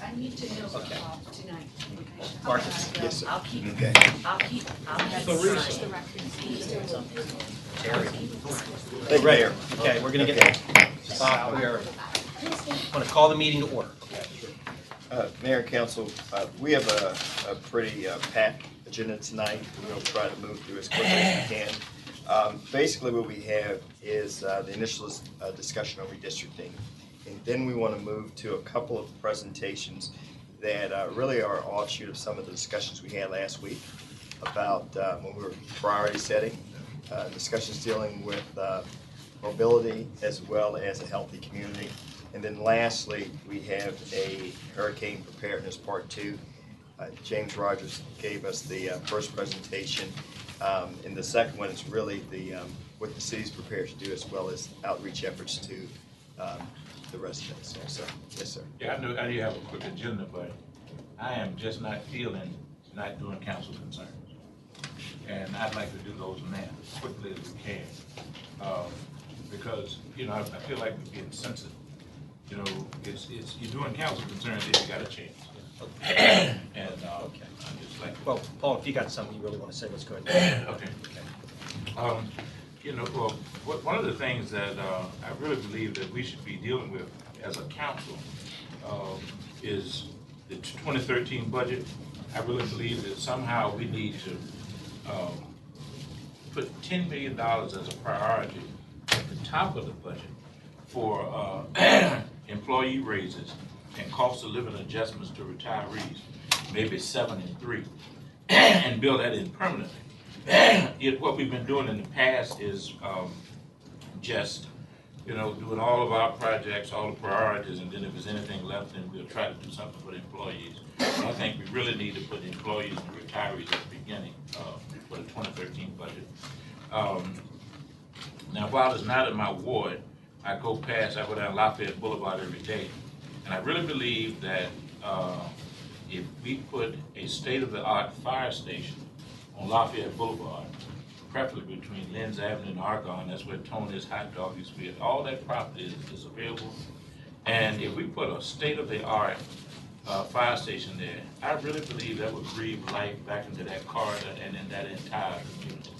I need to know Okay. tonight. Marcus? Yes, sir. I'll keep, Okay. I'll have Clarice. the Hey, right here. Okay, we're gonna get, Bob, we're gonna call the meeting to order. Mayor and Council, we have a pretty packed agenda tonight. We'll try to move through as quickly as we can. Basically, what we have is the initial discussion on redistricting. And then we want to move to a couple of presentations that really are offshoot of some of the discussions we had last week about when we were priority setting, discussions dealing with mobility as well as a healthy community. And then lastly, we have a hurricane preparedness part 2. James Rogers gave us the first presentation. And the second one is really the what the city's prepared to do as well as outreach efforts to the residents. So, yes, sir. Yeah, I know you have a quick agenda, but I am just not feeling not doing council concerns. And I'd like to do those now as quickly as we can. Because, you know, I feel like we're being sensitive. You know, it's you're doing council concerns, then you got a chance. And Okay. I'm just like, Well, Paul, if you got something you really want to say, let's go ahead. okay. You know, well, one of the things that I really believe that we should be dealing with as a council is the 2013 budget. I really believe that somehow we need to put $10 million as a priority at the top of the budget for employee raises and cost of living adjustments to retirees, maybe 7 and 3, and build that in permanently. What we've been doing in the past is just, you know, doing all of our projects, all the priorities, and then if there's anything left, then we'll try to do something for the employees. And I think we really need to put the employees and the retirees at the beginning for the 2013 budget. Now, while it's not in my ward, I go down Lafayette Boulevard every day, and I really believe that if we put a state-of-the-art fire station on Lafayette Boulevard, preferably between Lenz Avenue and Argonne, that's where Tony's Hot Dog used to be. All that property is available. And if we put a state-of-the-art fire station there, I really believe that would breathe life back into that corridor and in that entire community.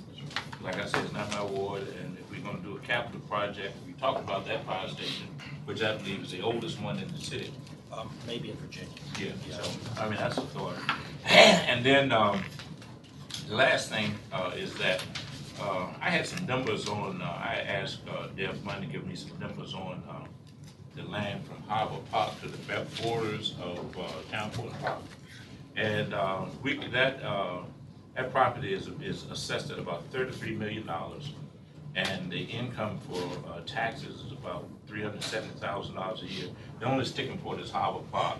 Like I said, it's not my ward, and if we're gonna do a capital project, we talked about that fire station, which I believe is the oldest one in the city. Maybe in Virginia. Yeah, so, I mean, that's a thought. And then, the last thing is that I had some numbers on, I asked Deb Munn to give me some numbers on the land from Harbor Park to the borders of Town Point Park. And that property is assessed at about $33 million. And the income for taxes is about $370,000 a year. The only sticking point is Harbor Park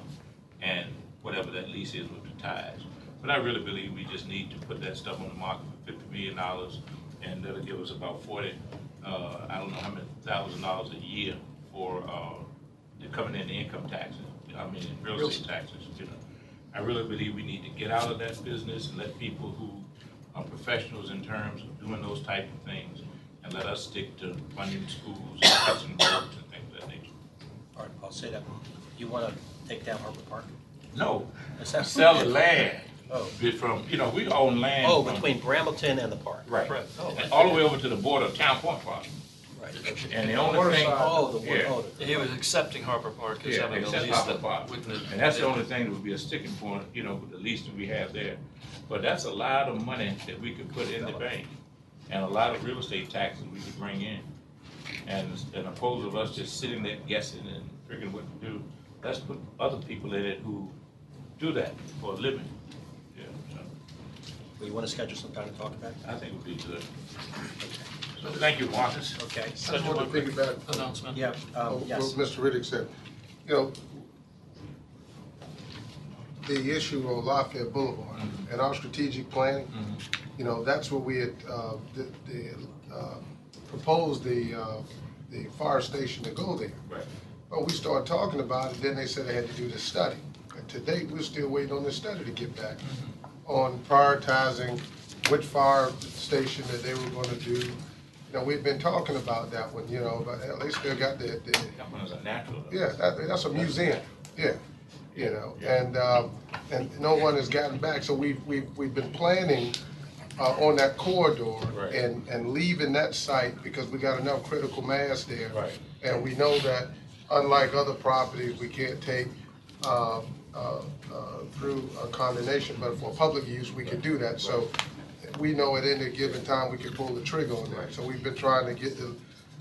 and whatever that lease is with the ties. But I really believe we just need to put that stuff on the market for $50 million, and that'll give us about I don't know how many $1,000 a year for coming in the income taxes. I mean, real estate taxes. You know, I really believe we need to get out of that business and let people who are professionals in terms of doing those type of things, and let us stick to funding schools and fixing roads and things of that nature. All right, I'll say that. You want to take down Harbor Park? No, Is that- sell the land. Oh. From, you know, we own land. Oh, from- between Brambleton and the park. Right. Oh, All the way over to the border of Town Point Park. right. And the only thing. Oh, Yeah. He was accepting Harper Park as Yeah, having a except lease Harper that Park. with the. And that's the only thing that would be a sticking point, you know, with the lease that we have there. But that's a lot of money that we could put in the bank, and a lot of real estate taxes we could bring in. And opposed of us just sitting there guessing and figuring what to do, let's put other people in it who do that for a living. Yeah, so Well, you want to schedule some time to talk about it? I think it would be good. So thank you, Marcus. Okay. I just want to piggyback announcement. Yeah, yes. what Mr. Riddick said. You know, the issue on Lafayette Boulevard and our strategic planning, you know, that's what we had proposed the fire station to go there. Right. Well, we started talking about it, then they said they had to do this study. And to date, we're still waiting on this study to get back on prioritizing which fire station that they were gonna do. You know, we've been talking about that one, you know, but they still got the That one is a natural. yeah, that's a museum, yeah. you know, and no one has gotten back. So we've been planning on that corridor Right. and leaving that site because we got enough critical mass there. Right. And we know that unlike other properties, we can't take through a condemnation, but for public use, we can do that. So we know at any given time, we can pull the trigger on that. So we've been trying to get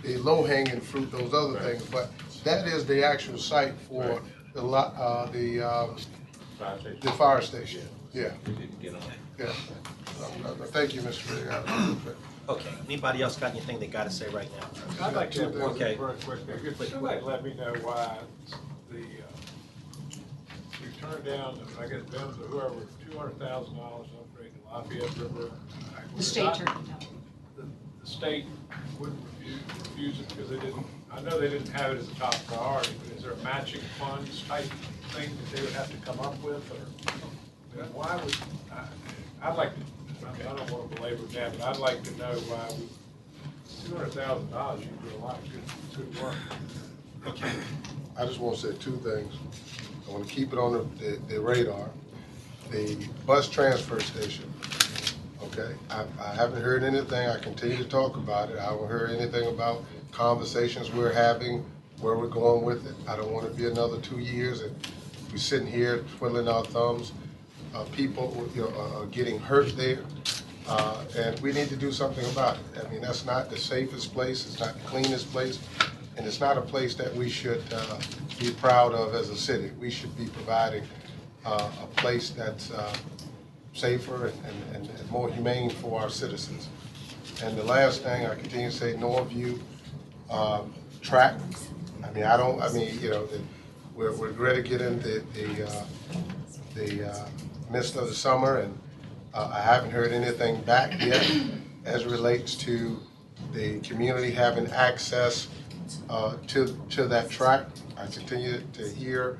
the low-hanging fruit, those other things. But that is the actual site for the fire station. Yeah, yeah. Thank you, Mr. Ray. Okay, anybody else got anything they gotta say right now? I'd like to have one Okay. very quick, could somebody let me know why the, we turned down, I guess, Ben's or whoever, $200,000 upgrade to Lafayette River. The state turned it down. The state wouldn't refuse it because they didn't, I know they didn't have it as a top priority, but is there a matching funds type thing that they would have to come up with, or, I mean, why would, I'd like to, I don't want to belabor that, but I'd like to know why $200,000, you can do a lot of good work. Okay. I just want to say two things. I want to keep it on the radar. The bus transfer station, okay? I haven't heard anything. I continue to talk about it. I haven't heard anything about conversations we're having, where we're going with it. I don't want to be another 2 years and we're sitting here twiddling our thumbs. People are getting hurt there, and we need to do something about it. I mean, that's not the safest place, it's not the cleanest place, and it's not a place that we should be proud of as a city. We should be providing a place that's safer and more humane for our citizens. And the last thing, I continue to say, Northview track. I mean, you know, we're ready to get in the midst of the summer, and I haven't heard anything back yet as relates to the community having access to that track. I continue to hear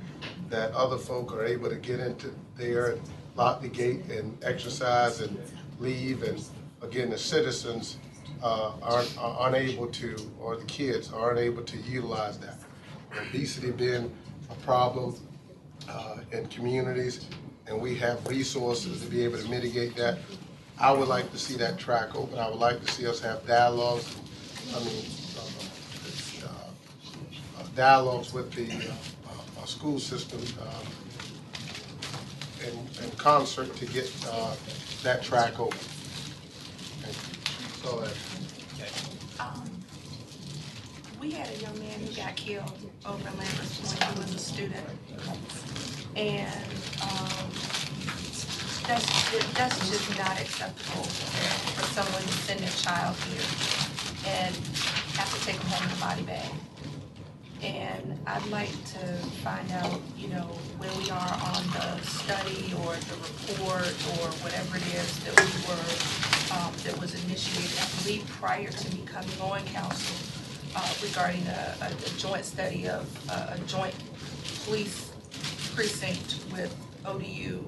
that other folk are able to get into there and lock the gate and exercise and leave, and again, the citizens are unable to, or the kids aren't able to utilize that. Obesity being a problem in communities, and we have resources to be able to mitigate that. I would like to see that track open. I would like to see us have dialogues. I mean, dialogues with the school system in concert to get that track open. So we had a young man who got killed over in Lambert's Point. He was a student. And that's just not acceptable for someone to send their child here and have to take them home in a body bag. And I'd like to find out, you know, where we are on the study or the report or whatever it is that we were, that was initiated, I believe, prior to me coming on council, regarding a joint study of a joint police precinct with ODU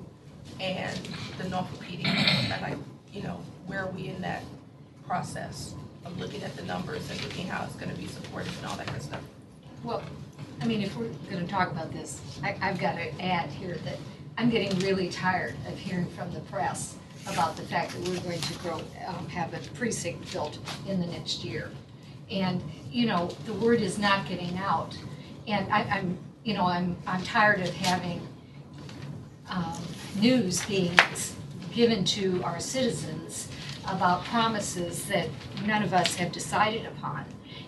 and the Norfolk PD. I'd like, you know, where are we in that process of looking at the numbers and looking how it's going to be supported and all that good stuff. Well, I mean, if we're going to talk about this, I've got to add here that I'm getting really tired of hearing from the press about the fact that we're going to have a precinct built in the next year. And, you know, the word is not getting out. And I'm tired of having news being given to our citizens about promises that none of us have decided upon.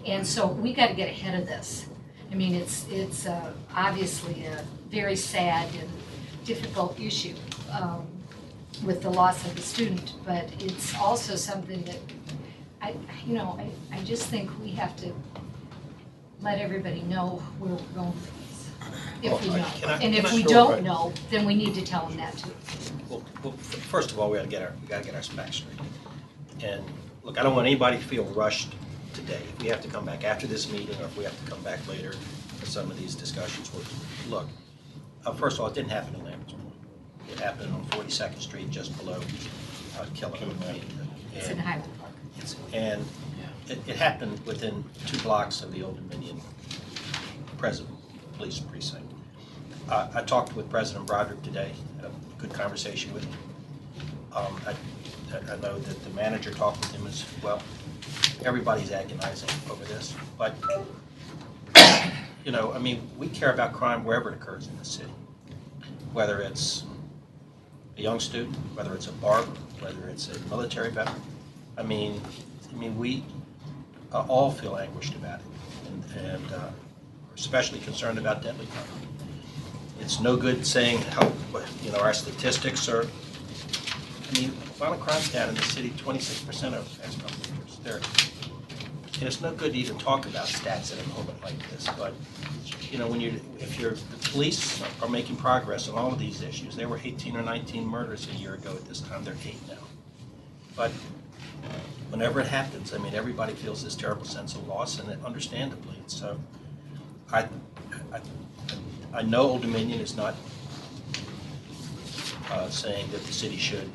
And so we got to get ahead of this. I mean, it's obviously a very sad and difficult issue with the loss of a student, but it's also something that I just think we have to let everybody know where we're going with this, if we know. And if we don't know, then we need to tell them that too. Well, first of all, we gotta get our facts straight. And look, I don't want anybody to feel rushed today. If we have to come back after this meeting, or if we have to come back later for some of these discussions, look, first of all, it didn't happen in Lambert's Point. It happened on 42nd Street, just below Killen. It's in Highland Park. And it happened within 2 blocks of the Old Dominion President Police Precinct. I talked with President Broderick today, had a good conversation with him. I know that the manager talked with him as well. Everybody's agonizing over this, but, you know, I mean, we care about crime wherever it occurs in the city, whether it's a young student, whether it's a barber, whether it's a military veteran. I mean, we all feel anguished about it, and we're especially concerned about deadly crime. It's no good saying how, you know, our statistics are, I mean, violent crime stat in the city, 26% of the past couple of years. And it's no good to even talk about stats at a moment like this, but, you know, if the police are making progress on all of these issues. There were 18 or 19 murders a year ago at this time, they're 8 now. But whenever it happens, I mean, everybody feels this terrible sense of loss, and understandably. So I know Old Dominion is not saying that the city should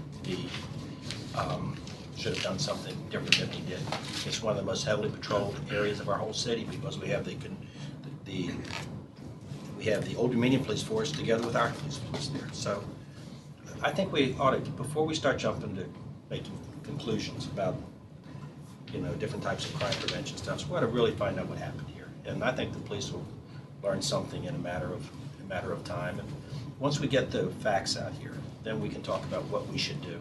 have done something different than he did. It's one of the most heavily patrolled areas of our whole city because we have the Old Dominion Police Force together with our police force there. So I think we ought to, before we start jumping to making conclusions about, you know, different types of crime prevention stuff, we ought to really find out what happened here. And I think the police will learn something in a matter of time. And once we get the facts out here, then we can talk about what we should do.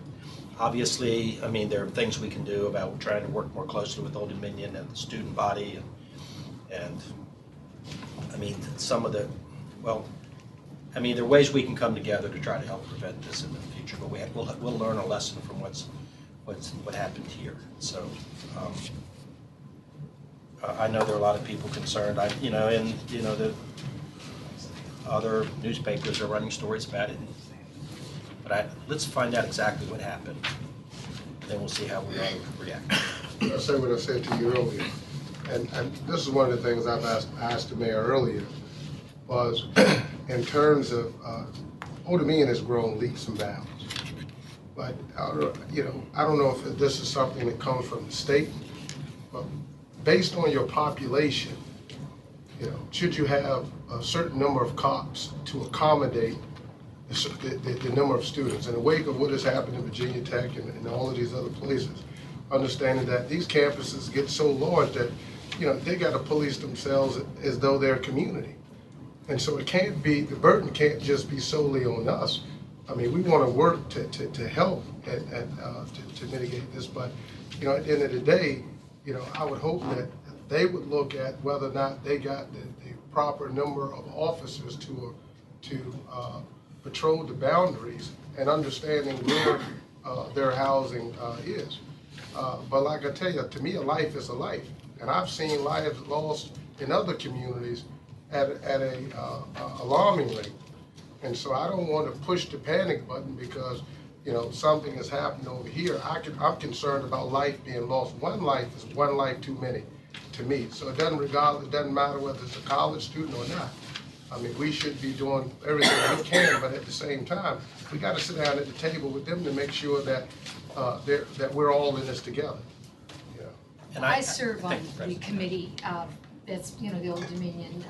Obviously, I mean, there are things we can do about trying to work more closely with Old Dominion and the student body, and I mean, some of the, well, I mean, there are ways we can come together to try to help prevent this in the future, but we'll learn a lesson from what happened here. So I know there are a lot of people concerned. The other newspapers are running stories about it. But let's find out exactly what happened, then we'll see how we ought to react. I'll say what I said to you earlier, and this is one of the things I've asked the mayor earlier, was in terms of, Old Dominion has grown leaps and bounds. But, I don't know if this is something that comes from the state, but based on your population, you know, should you have a certain number of cops to accommodate the number of students? In the wake of what has happened in Virginia Tech and all of these other places, understanding that these campuses get so large that, you know, they got to police themselves as though they're a community. And so it can't be, the burden can't just be solely on us. I mean, we want to work to help and to mitigate this, but, you know, at the end of the day, you know, I would hope that they would look at whether or not they got the proper number of officers to patrol the boundaries and understanding where their housing is. But like I tell you, to me, a life is a life. And I've seen lives lost in other communities at a alarming rate. And so I don't want to push the panic button because, you know, something has happened over here. I'm concerned about life being lost. One life is one life too many to me. So it doesn't matter whether it's a college student or not. I mean, we should be doing everything we can, but at the same time, we got to sit down at the table with them to make sure that that we're all in this together. You know. And I serve on the committee that's, you know, the Old Dominion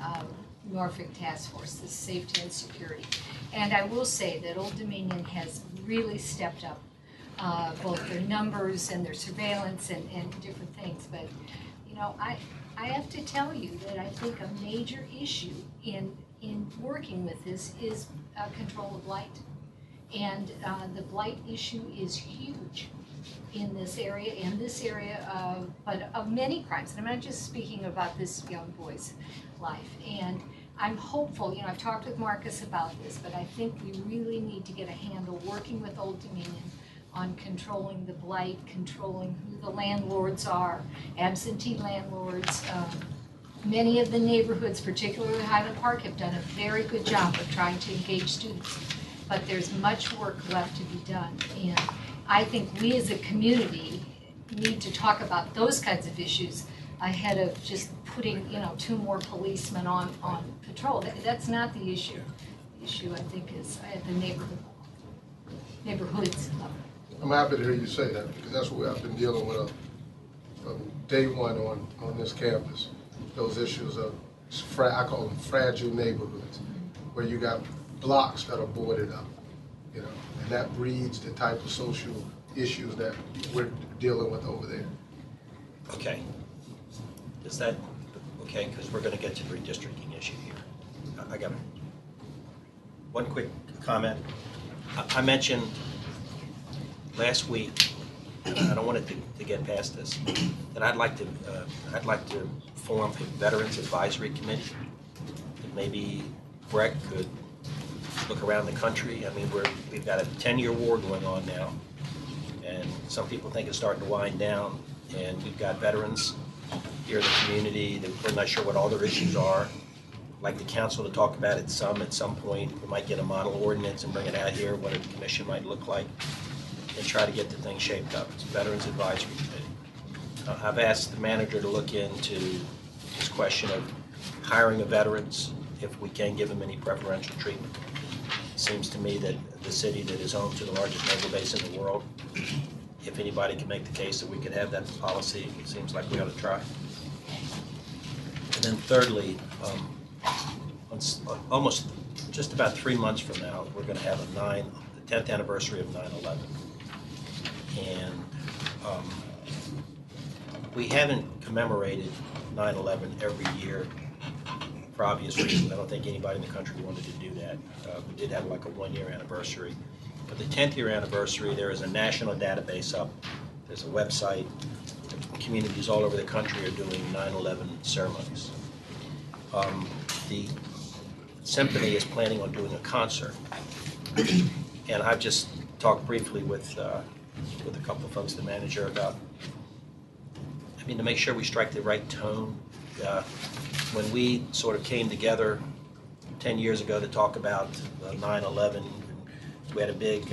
Norfolk Task Force, the Safety and Security. And I will say that Old Dominion has really stepped up both their numbers and their surveillance and different things. But, you know, I have to tell you that I think a major issue in working with this is control of blight. And the blight issue is huge in this area, but of many crimes. And I'm not just speaking about this young boy's life. And I'm hopeful, you know, I've talked with Marcus about this, but I think we really need to get a handle working with Old Dominion on controlling the blight, controlling who the landlords are, absentee landlords. Many of the neighborhoods, particularly Highland Park, have done a very good job of trying to engage students, but there's much work left to be done. And I think we as a community need to talk about those kinds of issues ahead of just putting, you know, 2 more policemen on patrol. That's not the issue. The issue, I think, is at the neighborhoods level. I'm happy to hear you say that because that's what I've been dealing with from day one on this campus. Those issues of, I call them fragile neighborhoods. where you got blocks that are boarded up, you know, and that breeds the type of social issues that we're dealing with over there. Okay. Is that, okay, because we're going to get to the redistricting issue here. I got one quick comment. I mentioned last week, and I don't want it to get past this, that I'd like to form a Veterans Advisory Committee. That maybe Breck could look around the country. I mean, we've got a 10-year war going on now, and some people think it's starting to wind down, and we've got veterans here in the community that we're not sure what all their issues are. I'd like the council to talk about it at some point. We might get a model ordinance and bring it out here, what a commission might look like, and try to get the thing shaped up. It's a Veterans Advisory Committee. I've asked the manager to look into this question of hiring of veterans, if we can give them any preferential treatment. It seems to me that the city that is home to the largest naval base in the world, if anybody can make the case that we could have that policy, it seems like we ought to try. And then thirdly, almost just about 3 months from now, we're going to have the 10th anniversary of 9/11. And we haven't commemorated 9/11 every year for obvious reasons. I don't think anybody in the country wanted to do that. We did have like a 1-year anniversary. For the 10th year anniversary, there is a national database up. There's a website. Communities all over the country are doing 9/11 ceremonies. The symphony is planning on doing a concert. And I've just talked briefly with a couple of folks, the manager, about, I mean, to make sure we strike the right tone. When we sort of came together 10 years ago to talk about 9/11, we had a big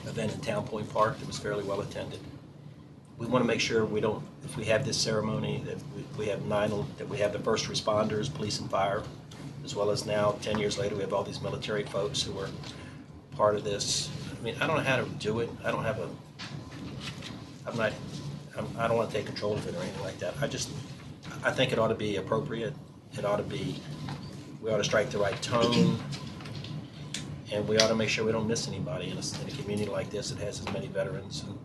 event in Town Point Park that was fairly well attended. We want to make sure we don't, if we have this ceremony, that we have the first responders, police and fire, as well as now, 10 years later, we have all these military folks who are part of this. I mean, I don't know how to do it. I don't want to take control of it or anything like that. I think it ought to be appropriate. We ought to strike the right tone, and we ought to make sure we don't miss anybody in a community like this that has as many veterans. And,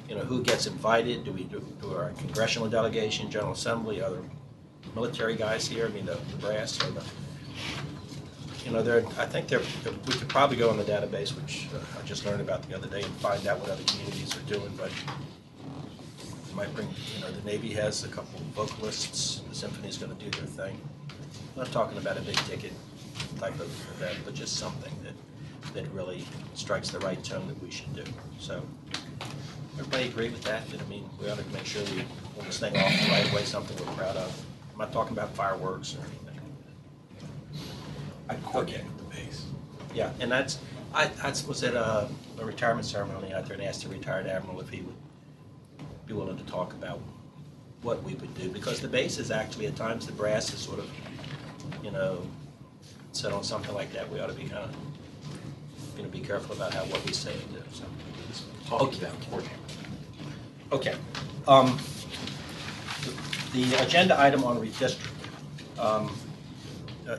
you know, who gets invited? Do we do our congressional delegation, General Assembly, other military guys here? I mean, the brass or the, you know, we could probably go on the database, which I just learned about the other day, and find out what other communities are doing, but it might bring, you know, the Navy has a couple of vocalists, the symphony's going to do their thing. I'm not talking about a big ticket type of event, but just something that really strikes the right tone that we should do. So, everybody agree with that? I mean, we ought to make sure we pull this thing off the right way, something we're proud of. I'm not talking about fireworks or anything. I coordinated the base. Yeah, and I was at a retirement ceremony out there and asked the retired admiral if he would be willing to talk about what we would do, because the base is actually, at times, the brass is sort of, you know, set on something like that. We ought to be kind of, you know, be careful about what we say and do. So. Okay. The agenda item on redistricting,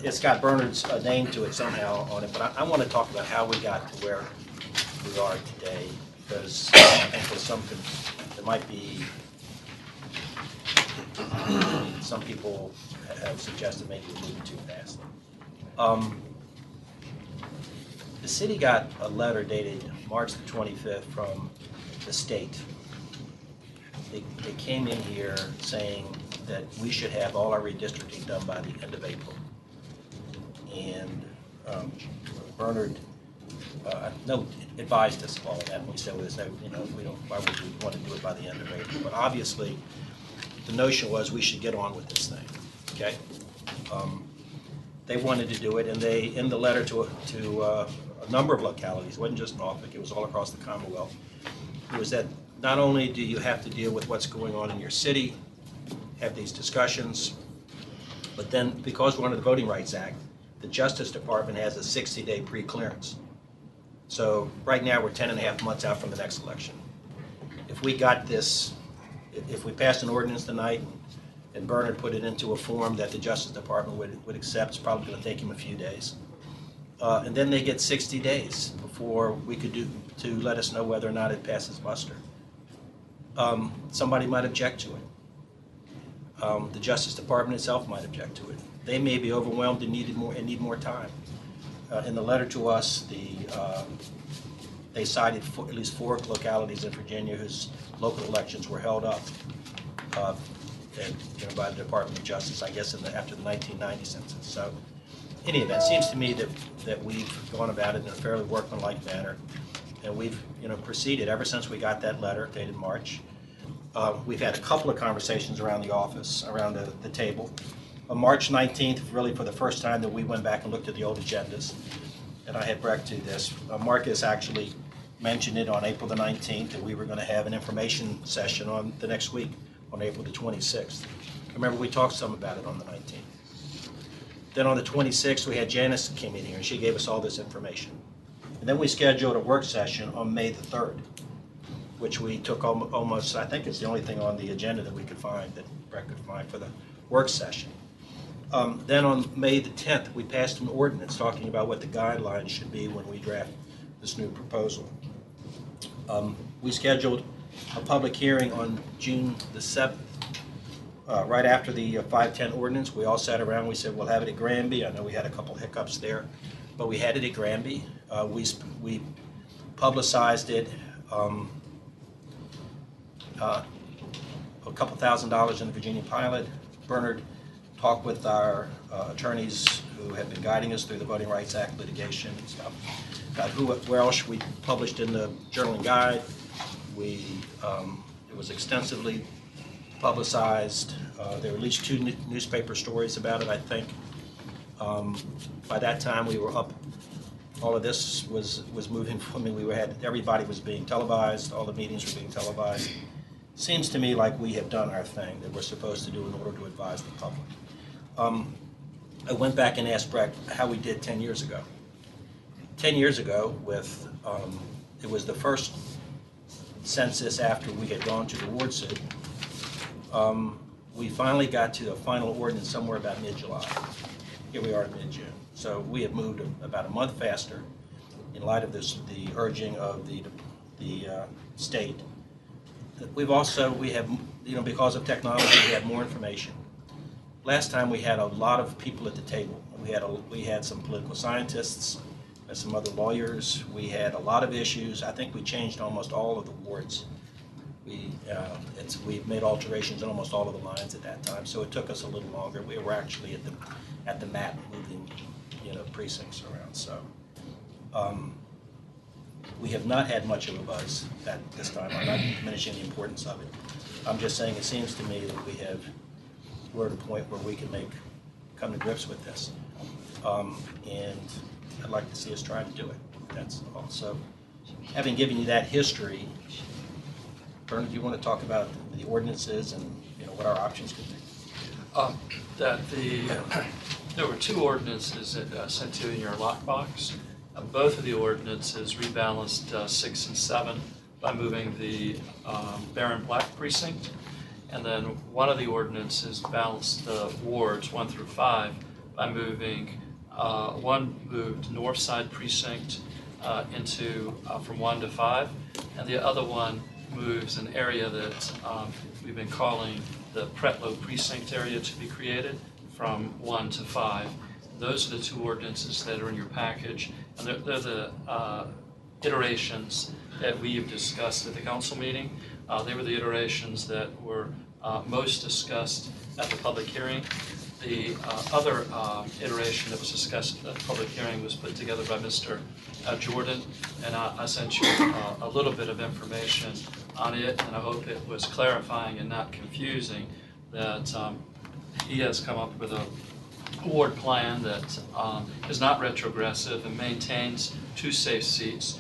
it's got Bernard's name to it somehow on it, but I want to talk about how we got to where we are today, because I think there's something that might be, some people have suggested maybe we're moving too fast. The city got a letter dated March the 25th from the state. They came in here saying that we should have all our redistricting done by the end of April. And Bernard advised us of all of that. And we said, well, there's no, you know, why would we want to do it by the end of April? But obviously, the notion was we should get on with this thing, okay? They wanted to do it, and they, in the letter to a number of localities, it wasn't just Norfolk, it was all across the Commonwealth, it was that not only do you have to deal with what's going on in your city, have these discussions, but then because we're under the Voting Rights Act, the Justice Department has a 60-day pre-clearance. So right now we're 10.5 months out from the next election. If we got this, if we passed an ordinance tonight, and Bernard put it into a form that the Justice Department would accept. It's probably going to take him a few days. And then they get 60 days before we could to let us know whether or not it passes muster. Somebody might object to it. The Justice Department itself might object to it. They may be overwhelmed and need more time. In the letter to us, they cited at least 4 localities in Virginia whose local elections were held up by the Department of Justice, I guess, after the 1990 census. So, in any event, it seems to me that we've gone about it in a fairly workmanlike manner, and we've proceeded ever since we got that letter dated March. We've had a couple of conversations around the office, around the table. On March 19th, really for the first time that we went back and looked at the old agendas, and I had Breck do this. Marcus actually mentioned it on April the 19th that we were going to have an information session on the next week, on April the 26th. Remember, we talked some about it on the 19th. Then on the 26th, we had Janice came in here, and she gave us all this information. And then we scheduled a work session on May the 3rd, which we took almost, I think it's the only thing on the agenda that we could find, that Breck could find for the work session. Then on May the 10th, we passed an ordinance talking about what the guidelines should be when we draft this new proposal. We scheduled a public hearing on June the 7th, right after the 510 ordinance. We all sat around, we said, we'll have it at Granby. I know we had a couple hiccups there, but we had it at Granby. We publicized it, a couple $1,000s in the Virginia Pilot. Bernard talked with our attorneys who have been guiding us through the Voting Rights Act litigation and stuff. Where else we published in the Journal and Guide. It was extensively publicized. There were at least 2 newspaper stories about it, I think. By that time, we were up. All of this was moving. I mean, everybody was being televised. All the meetings were being televised. Seems to me like we have done our thing that we're supposed to do in order to advise the public. I went back and asked Breck how we did 10 years ago. 10 years ago, it was the first census after we had gone to the ward suit. We finally got to a final ordinance somewhere about mid-July. Here we are in mid-June. So we have moved about a month faster in light of the urging of the state. We have, because of technology, we have more information. Last time we had a lot of people at the table. We had some political scientists, and some other lawyers. We had a lot of issues. I think we changed almost all of the wards. We've made alterations in almost all of the lines at that time, so it took us a little longer. We were actually at the map moving, precincts around. So we have not had much of a buzz at this time. I'm not diminishing the importance of it. I'm just saying it seems to me that we're at a point where we can come to grips with this, and I'd like to see us try to do it. That's all. So, having given you that history, Bernard, do you want to talk about the ordinances and what our options could be? There were 2 ordinances sent to you in your lockbox. Both of the ordinances rebalanced 6 and 7 by moving the Barron Black precinct, and then one of the ordinances balanced the wards 1 through 5 by moving one moved Northside precinct into from 1 to 5, and the other one moves an area that we've been calling the Pretlow precinct area to be created from 1 to 5. Those are the 2 ordinances that are in your package, and they're the iterations that we have discussed at the council meeting. They were the iterations that were most discussed at the public hearing. The other iteration that was discussed at the public hearing was put together by Mr. Jordan, and I sent you a little bit of information on it, and I hope it was clarifying and not confusing that he has come up with a ward plan that is not retrogressive and maintains 2 safe seats.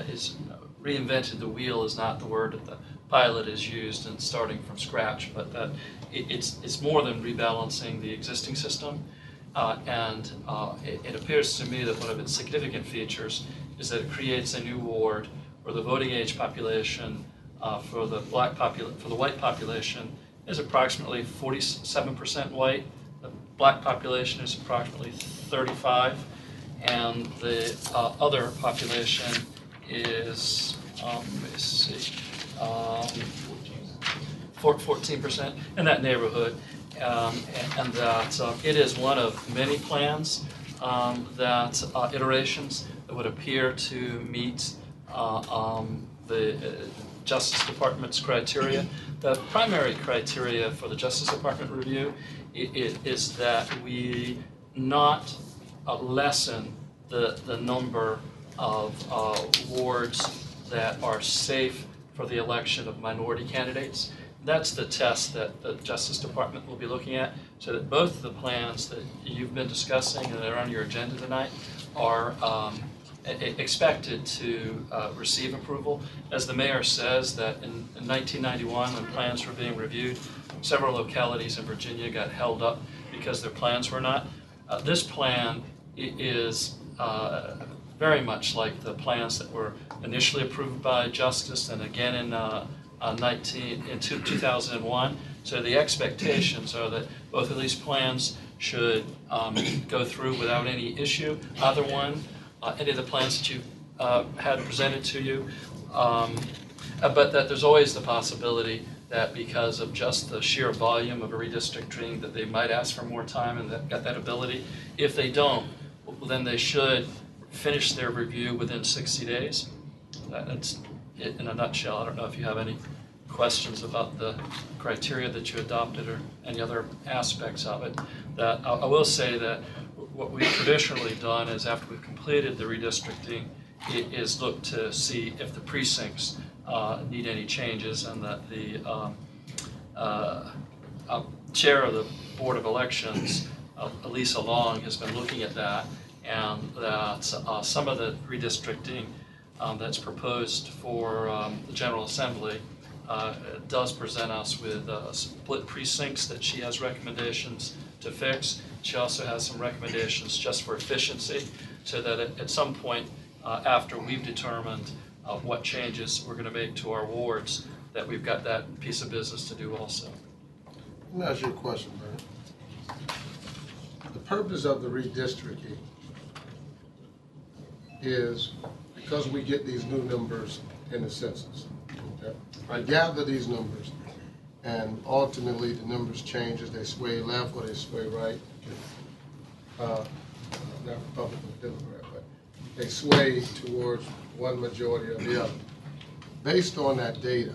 Is reinvented the wheel is not the word that the pilot is used and starting from scratch, but that it's more than rebalancing the existing system. And it appears to me that one of its significant features is that it creates a new ward where the voting age population for the white population is approximately 47% white. The black population is approximately 35%, and the other population is, let's see, 14%, in that neighborhood. And that it is one of many plans that iterations that would appear to meet the Justice Department's criteria. The primary criteria for the Justice Department review is that we not lessen the number of wards that are safe for the election of minority candidates. That's the test that the Justice Department will be looking at, so that both of the plans that you've been discussing and that are on your agenda tonight are expected to receive approval. As the mayor says, that in 1991, when plans were being reviewed, several localities in Virginia got held up because their plans were not. This plan is very much like the plans that were initially approved by Justice and again in 2001. So the expectations are that both of these plans should go through without any issue. Either one, any of the plans that you had presented to you, but that there's always the possibility that because of just the sheer volume of a redistricting that they might ask for more time and that got that ability. If they don't, well, then they should finish their review within 60 days. That's it in a nutshell. I don't know if you have any questions about the criteria that you adopted or any other aspects of it. That I will say that what we've traditionally done is after we've completed the redistricting is look to see if the precincts need any changes, and that the chair of the Board of Elections, Elisa Long, has been looking at that, and that some of the redistricting that's proposed for the General Assembly does present us with split precincts that she has recommendations to fix. She also has some recommendations just for efficiency, so that at some point after we've determined what changes we're going to make to our wards, that we've got that piece of business to do also. Let me ask you a question, Bert. The purpose of the redistricting is because we get these new numbers in the census. Okay? I gather these numbers, and ultimately the numbers change as they sway left or they sway right. Not Republican or Democrat, but they sway towards one majority or the other. Based on that data,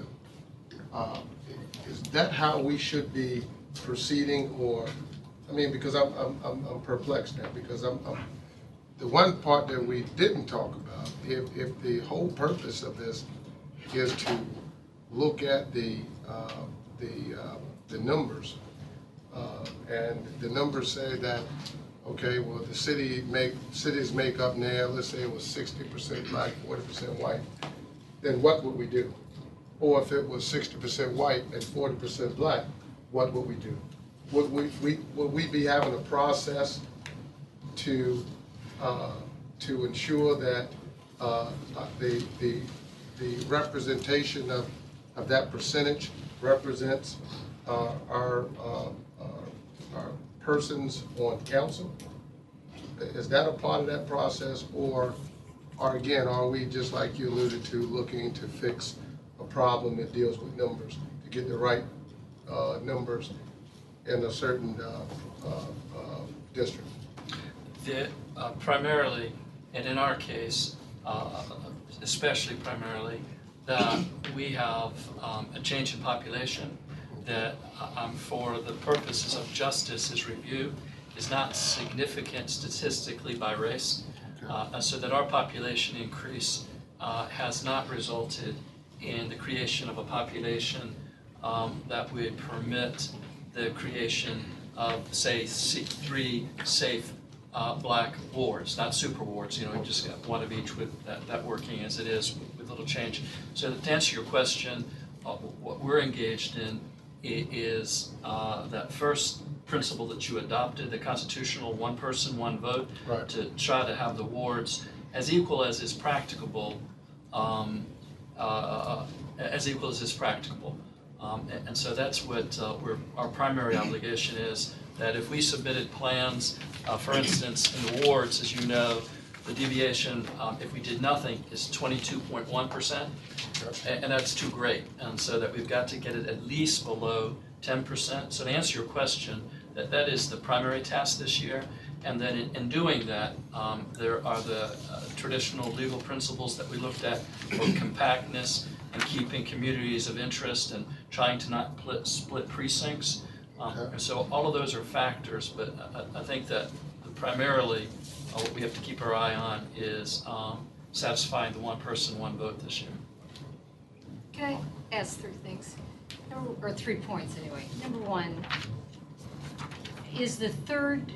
is that how we should be proceeding? Or, I mean, because I'm perplexed now, because the one part that we didn't talk about, if the whole purpose of this is to look at the numbers, and the numbers say that, okay, well, the cities make up now, let's say it was 60% black, 40% white, then what would we do? Or if it was 60% white and 40% black, what would we do? Would we be having a process to ensure that the representation of that percentage represents our persons on council? Is that a part of that process, or again, are we, just like you alluded to, looking to fix a problem that deals with numbers, to get the right numbers in a certain district? Primarily, and in our case, especially primarily, that we have a change in population that for the purposes of justice's review is not significant statistically by race, so that our population increase has not resulted in the creation of a population that would permit the creation of, say, 3 safe black wards, not super wards. You know, we just got one of each with that working as it is with little change. So to answer your question, what we're engaged in is that first principle that you adopted, the constitutional one person, one vote, right, to try to have the wards as equal as is practicable, And so that's what our primary obligation is, that if we submitted plans, for instance, in the wards, as you know, the deviation, if we did nothing, is 22.1%, and that's too great. And so that we've got to get it at least below 10%. So to answer your question, that is the primary task this year. And then in doing that, there are the traditional legal principles that we looked at for compactness and keeping communities of interest and trying to not split precincts. And so all of those are factors, but I think that primarily what we have to keep our eye on is satisfying the one person, one vote this year. Can I ask three things? Or 3 points anyway. Number one, is the third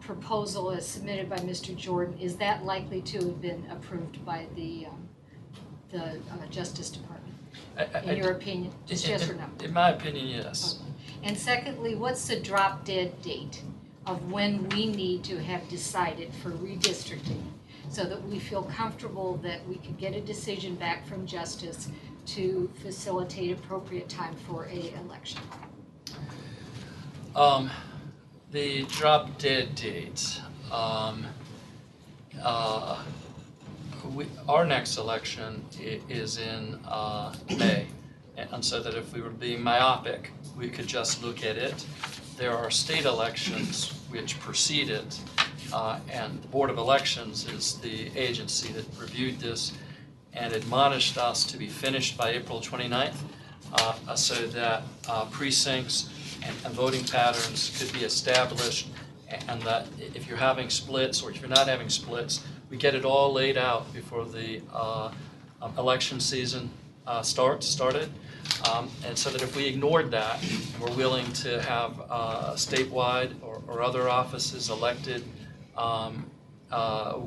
proposal as submitted by Mr. Jordan, is that likely to have been approved by the Justice Department? In your opinion, just yes or no? In my opinion, yes. Okay. And secondly, what's the drop dead date of when we need to have decided for redistricting so that we feel comfortable that we could get a decision back from Justice to facilitate appropriate time for a election? The drop dead date. Our next election is in May, and so that if we were being myopic, we could just look at it. There are state elections which precede it, and the Board of Elections is the agency that reviewed this and admonished us to be finished by April 29th, so that precincts and voting patterns could be established, and that if you're having splits or if you're not having splits, we get it all laid out before the election season started. And so that if we ignored that, and we're willing to have statewide or other offices elected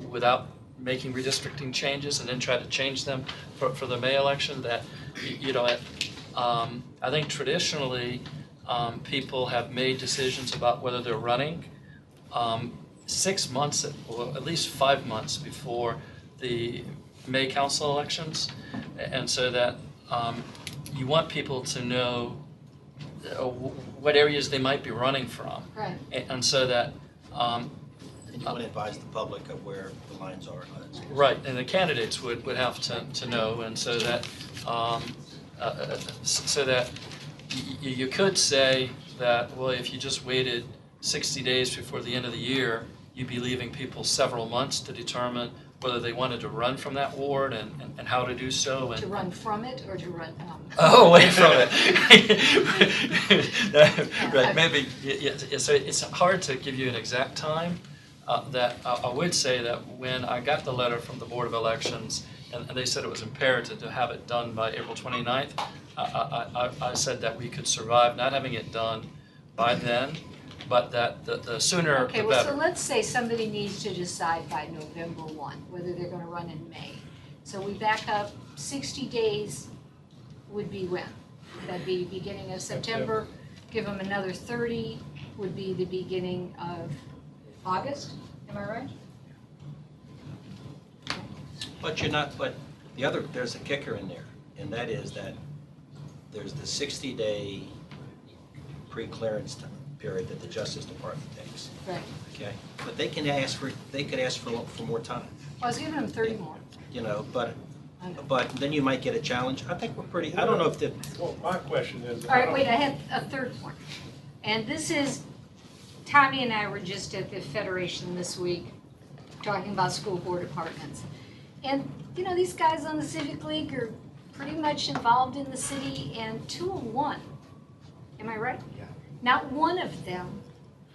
without making redistricting changes and then try to change them for the May election, that, you know, I think traditionally people have made decisions about whether they're running 6 months, or at least 5 months before the May council elections, and so that you want people to know what areas they might be running from. Right. And so that And you want to advise the public of where the lines are. right, and the candidates would have to know, and so that you could say that, well, if you just waited 60 days before the end of the year, you'd be leaving people several months to determine whether they wanted to run from that ward and how to do so. And To run from it or to run oh, away from it. Right, maybe. Yeah, so it's hard to give you an exact time. That I would say that when I got the letter from the Board of Elections, and they said it was imperative to have it done by April 29th, I said that we could survive not having it done by then, but that the sooner the Okay, better. well, so let's say somebody needs to decide by November 1 whether they're going to run in May. So we back up 60 days would be when? That'd be beginning of September. Give them another 30 would be the beginning of August. Am I right? But you're not, but there's a kicker in there, and that is that there's the 60-day pre-clearance period that the Justice Department takes, Right. okay? But they could ask for more time, Well, I was giving them 30 more. you know, but I know. then you might get a challenge. I think we're pretty, I don't know if the, Well, my question is. All right, wait, I had a third point. And this is, Tommy and I were just at the Federation this week talking about school board apartments. And, you know, these guys on the Civic League are pretty much involved in the city, and 201, am I right? Yeah. Not one of them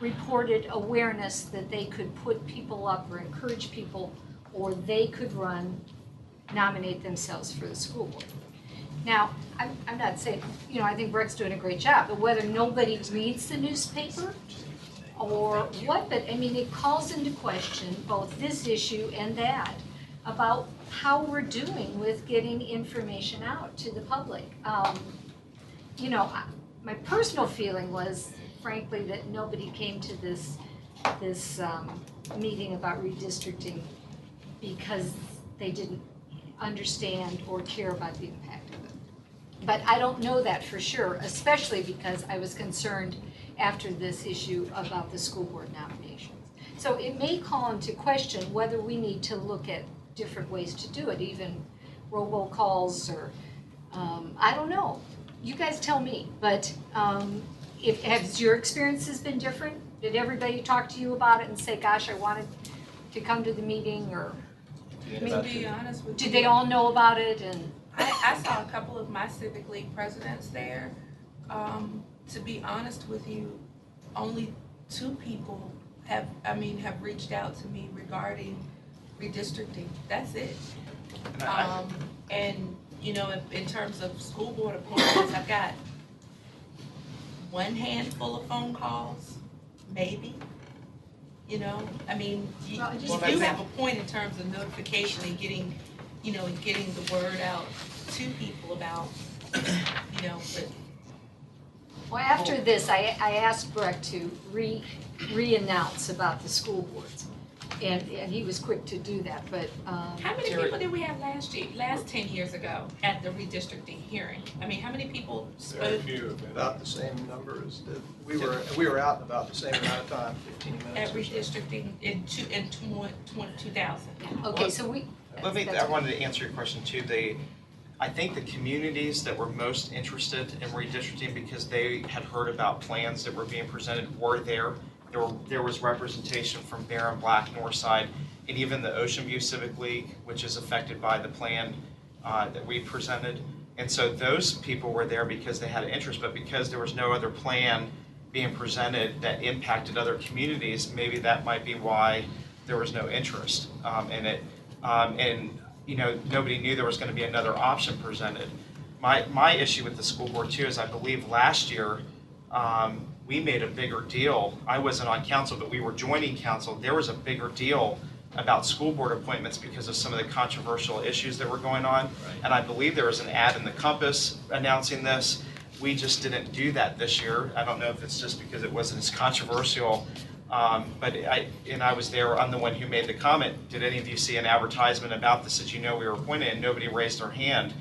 reported awareness that they could put people up or encourage people, or they could nominate themselves for the school board. Now, I'm not saying, you know, I think Breck's doing a great job, but whether nobody reads the newspaper or what, but I mean, it calls into question both this issue and that about how we're doing with getting information out to the public. You know, my personal feeling was, frankly, that nobody came to this meeting about redistricting because they didn't understand or care about the impact of it. but I don't know that for sure, especially because I was concerned after this issue about the school board nominations. So it may call into question whether we need to look at different ways to do it, even robocalls or, I don't know. You guys tell me, but has your experiences been different? Did everybody talk to you about it and say, gosh, I wanted to come to the meeting, or To be honest with you. did they all know about it? And I saw a couple of my Civic League presidents there. To be honest with you, only 2 people have reached out to me regarding redistricting. That's it. And, you know, in terms of school board appointments, I've got one handful of phone calls, maybe. You know, I mean, you Well, just- do have a point in terms of notification and getting, you know, getting the word out to people about, you know, but well, after this, I asked Breck to re-announce about the school boards. And he was quick to do that, but, how many people did we have last 10 years ago at the redistricting hearing? I mean, how many people Very spoke few of them. About the same number as we were out in about the same amount of time, 15 at minutes or so. redistricting in 2000? okay, so we. Let me, that's- I wanted to answer your question too. I think the communities that were most interested in redistricting because they had heard about plans that were being presented were there. There was representation from Barron, Black, Northside, and even the Ocean View Civic League, which is affected by the plan that we presented. And so those people were there because they had an interest, but because there was no other plan being presented that impacted other communities, maybe that might be why there was no interest in it. And you know, nobody knew there was going to be another option presented. My issue with the school board too is I believe last year we made a bigger deal. I wasn't on council, but we were joining council. There was a bigger deal about school board appointments because of some of the controversial issues that were going on. Right. And I believe there was an ad in the Compass announcing this. We just didn't do that this year. I don't know if it's just because it wasn't as controversial. But I was there, I'm the one who made the comment, did any of you see an advertisement about this that you know we were appointed, and nobody raised their hand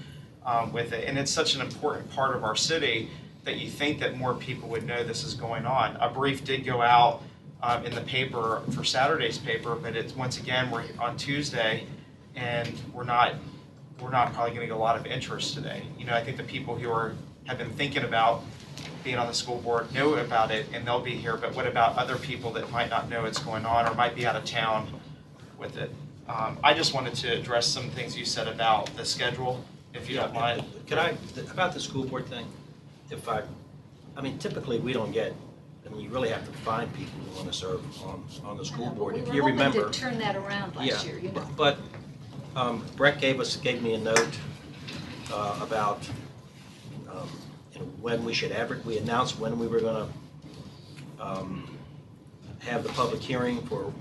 with it. And it's such an important part of our city that you think that more people would know this is going on. A brief did go out in the paper for Saturday's paper, but it's once again, we're on Tuesday, and we're not probably getting a lot of interest today. You know, I think the people who have been thinking about being on the school board know about it and they'll be here, but what about other people that might not know what's going on or might be out of town with it? I just wanted to address some things you said about the schedule, if you don't mind. Can I, about the school board thing, I mean, typically we don't get, I mean, you really have to find people who want to serve on the school board. We If were you hoping remember. to turn that around last year, you know. But Brett gave me a note about you know, when we should we announced when we were going to have the public hearing for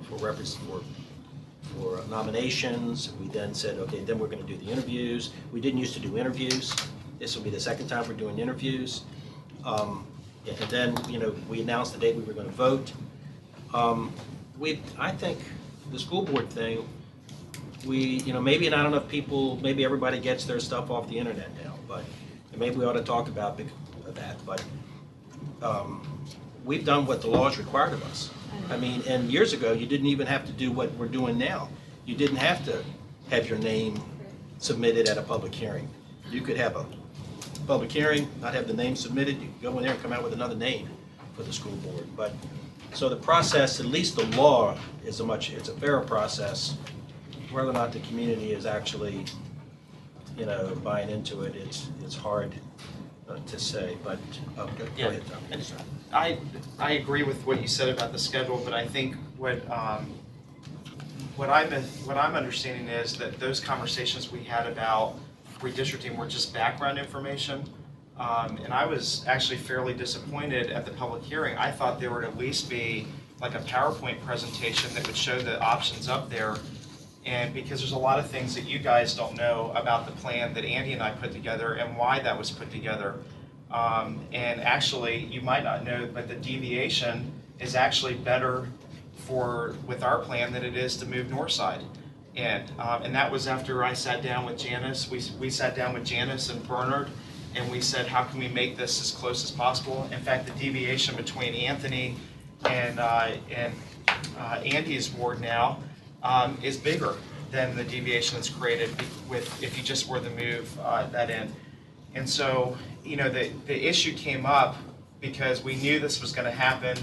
nominations. We then said, okay, then we're going to do the interviews. We didn't used to do interviews. This will be the second time we're doing interviews. And then, you know, we announced the date we were going to vote. I think the school board thing, you know, maybe, and I don't know if maybe everybody gets their stuff off the internet now, but maybe we ought to talk about that. But we've done what the laws required of us. I mean, and years ago, you didn't even have to do what we're doing now. You didn't have to have your name submitted at a public hearing. You could have a public hearing, not have the name submitted, you could go in there and come out with another name for the school board. But, so the process, at least the law, it's a fairer process. Whether or not the community is actually, you know, buying into it, it's hard to say, but, go ahead, Tom. I agree with what you said about the schedule, but I think what I'm understanding is that those conversations we had about redistricting were just background information. And I was actually fairly disappointed at the public hearing. I thought there would at least be like a PowerPoint presentation that would show the options up there. And because there's a lot of things that you guys don't know about the plan that Andy and I put together and why that was put together. And actually, you might not know, but the deviation is actually better with our plan than it is to move Northside. And that was after I sat down with Janice. We sat down with Janice and Bernard and we said, how can we make this as close as possible? In fact, the deviation between Anthony and Andy's ward now is bigger than the deviation that's created if you just were to move that in. And so, you know, the issue came up because we knew this was going to happen.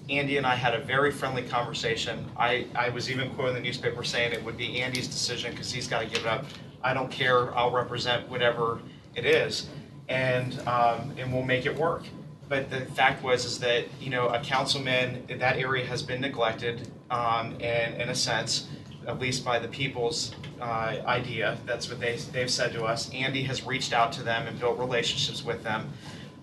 Andy and I had a very friendly conversation. I was even quoting the newspaper saying it would be Andy's decision because he's got to give it up. I don't care. I'll represent whatever it is, and we'll make it work. But the fact is that, you know, a councilman, that area has been neglected, and in a sense, at least by the people's idea. That's what they've said to us. Andy has reached out to them and built relationships with them.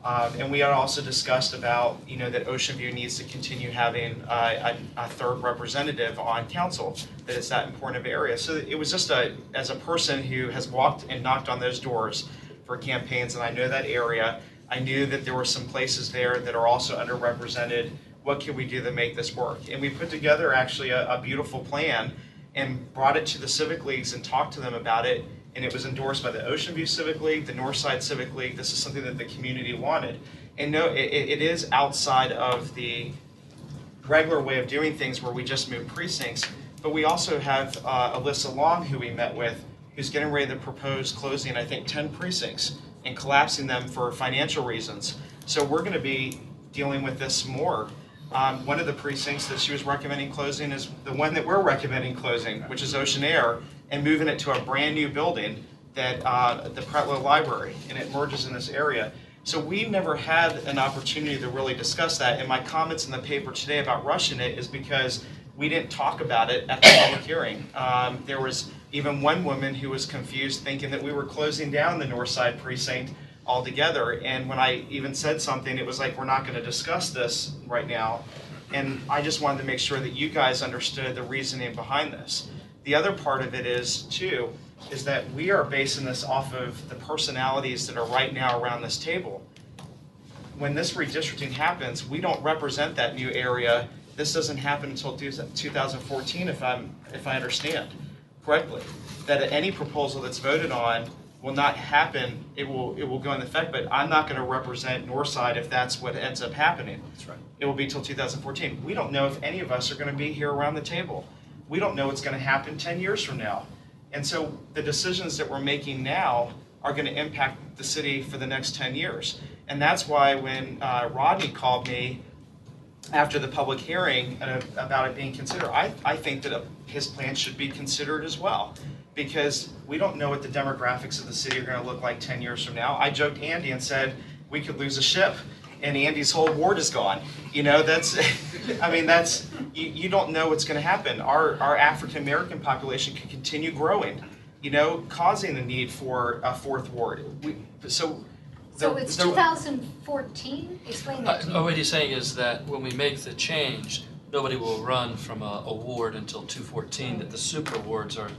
And we had also discussed about, you know, that Ocean View needs to continue having a third representative on council, that it's that important of an area. So it was just as a person who has walked and knocked on those doors for campaigns, and I know that area, I knew that there were some places there that are also underrepresented. What can we do to make this work? And we put together actually a beautiful plan and brought it to the Civic Leagues and talked to them about it. And it was endorsed by the Ocean View Civic League, the Northside Civic League. This is something that the community wanted. And no, it is outside of the regular way of doing things where we just move precincts. But we also have Alyssa Long, who we met with, who's getting ready to propose closing, I think, 10 precincts and collapsing them for financial reasons. So we're going to be dealing with this more. One of the precincts that she was recommending closing is the one that we're recommending closing, which is Ocean Air, and moving it to a brand new building that the Pretlow Library, and it merges in this area. So we never had an opportunity to really discuss that, and my comments in the paper today about rushing it is because we didn't talk about it at the public hearing. There was even one woman who was confused, thinking that we were closing down the Northside precinct altogether, and when I even said something, it was like, we're not going to discuss this right now. And I just wanted to make sure that you guys understood the reasoning behind this. The other part of it is, too, is that we are basing this off of the personalities that are right now around this table. When this redistricting happens, we don't represent that new area. This doesn't happen until 2014, if I understand correctly. That any proposal that's voted on will not happen. It will go into effect, but I'm not going to represent Northside if that's what ends up happening. That's right. It will be till 2014. We don't know if any of us are going to be here around the table. We don't know what's going to happen 10 years from now. And so the decisions that we're making now are going to impact the city for the next 10 years. And that's why when Rodney called me after the public hearing about it being considered, I think that his plan should be considered as well. Because we don't know what the demographics of the city are going to look like 10 years from now. I joked Andy and said, we could lose a ship and Andy's whole ward is gone. You know, that's, I mean, that's, you don't know what's going to happen. Our African-American population could continue growing, you know, causing the need for a fourth ward. So it's 2014? Explain that to me. What he's saying is that when we make the change, nobody will run from a ward until 2014, that the super wards are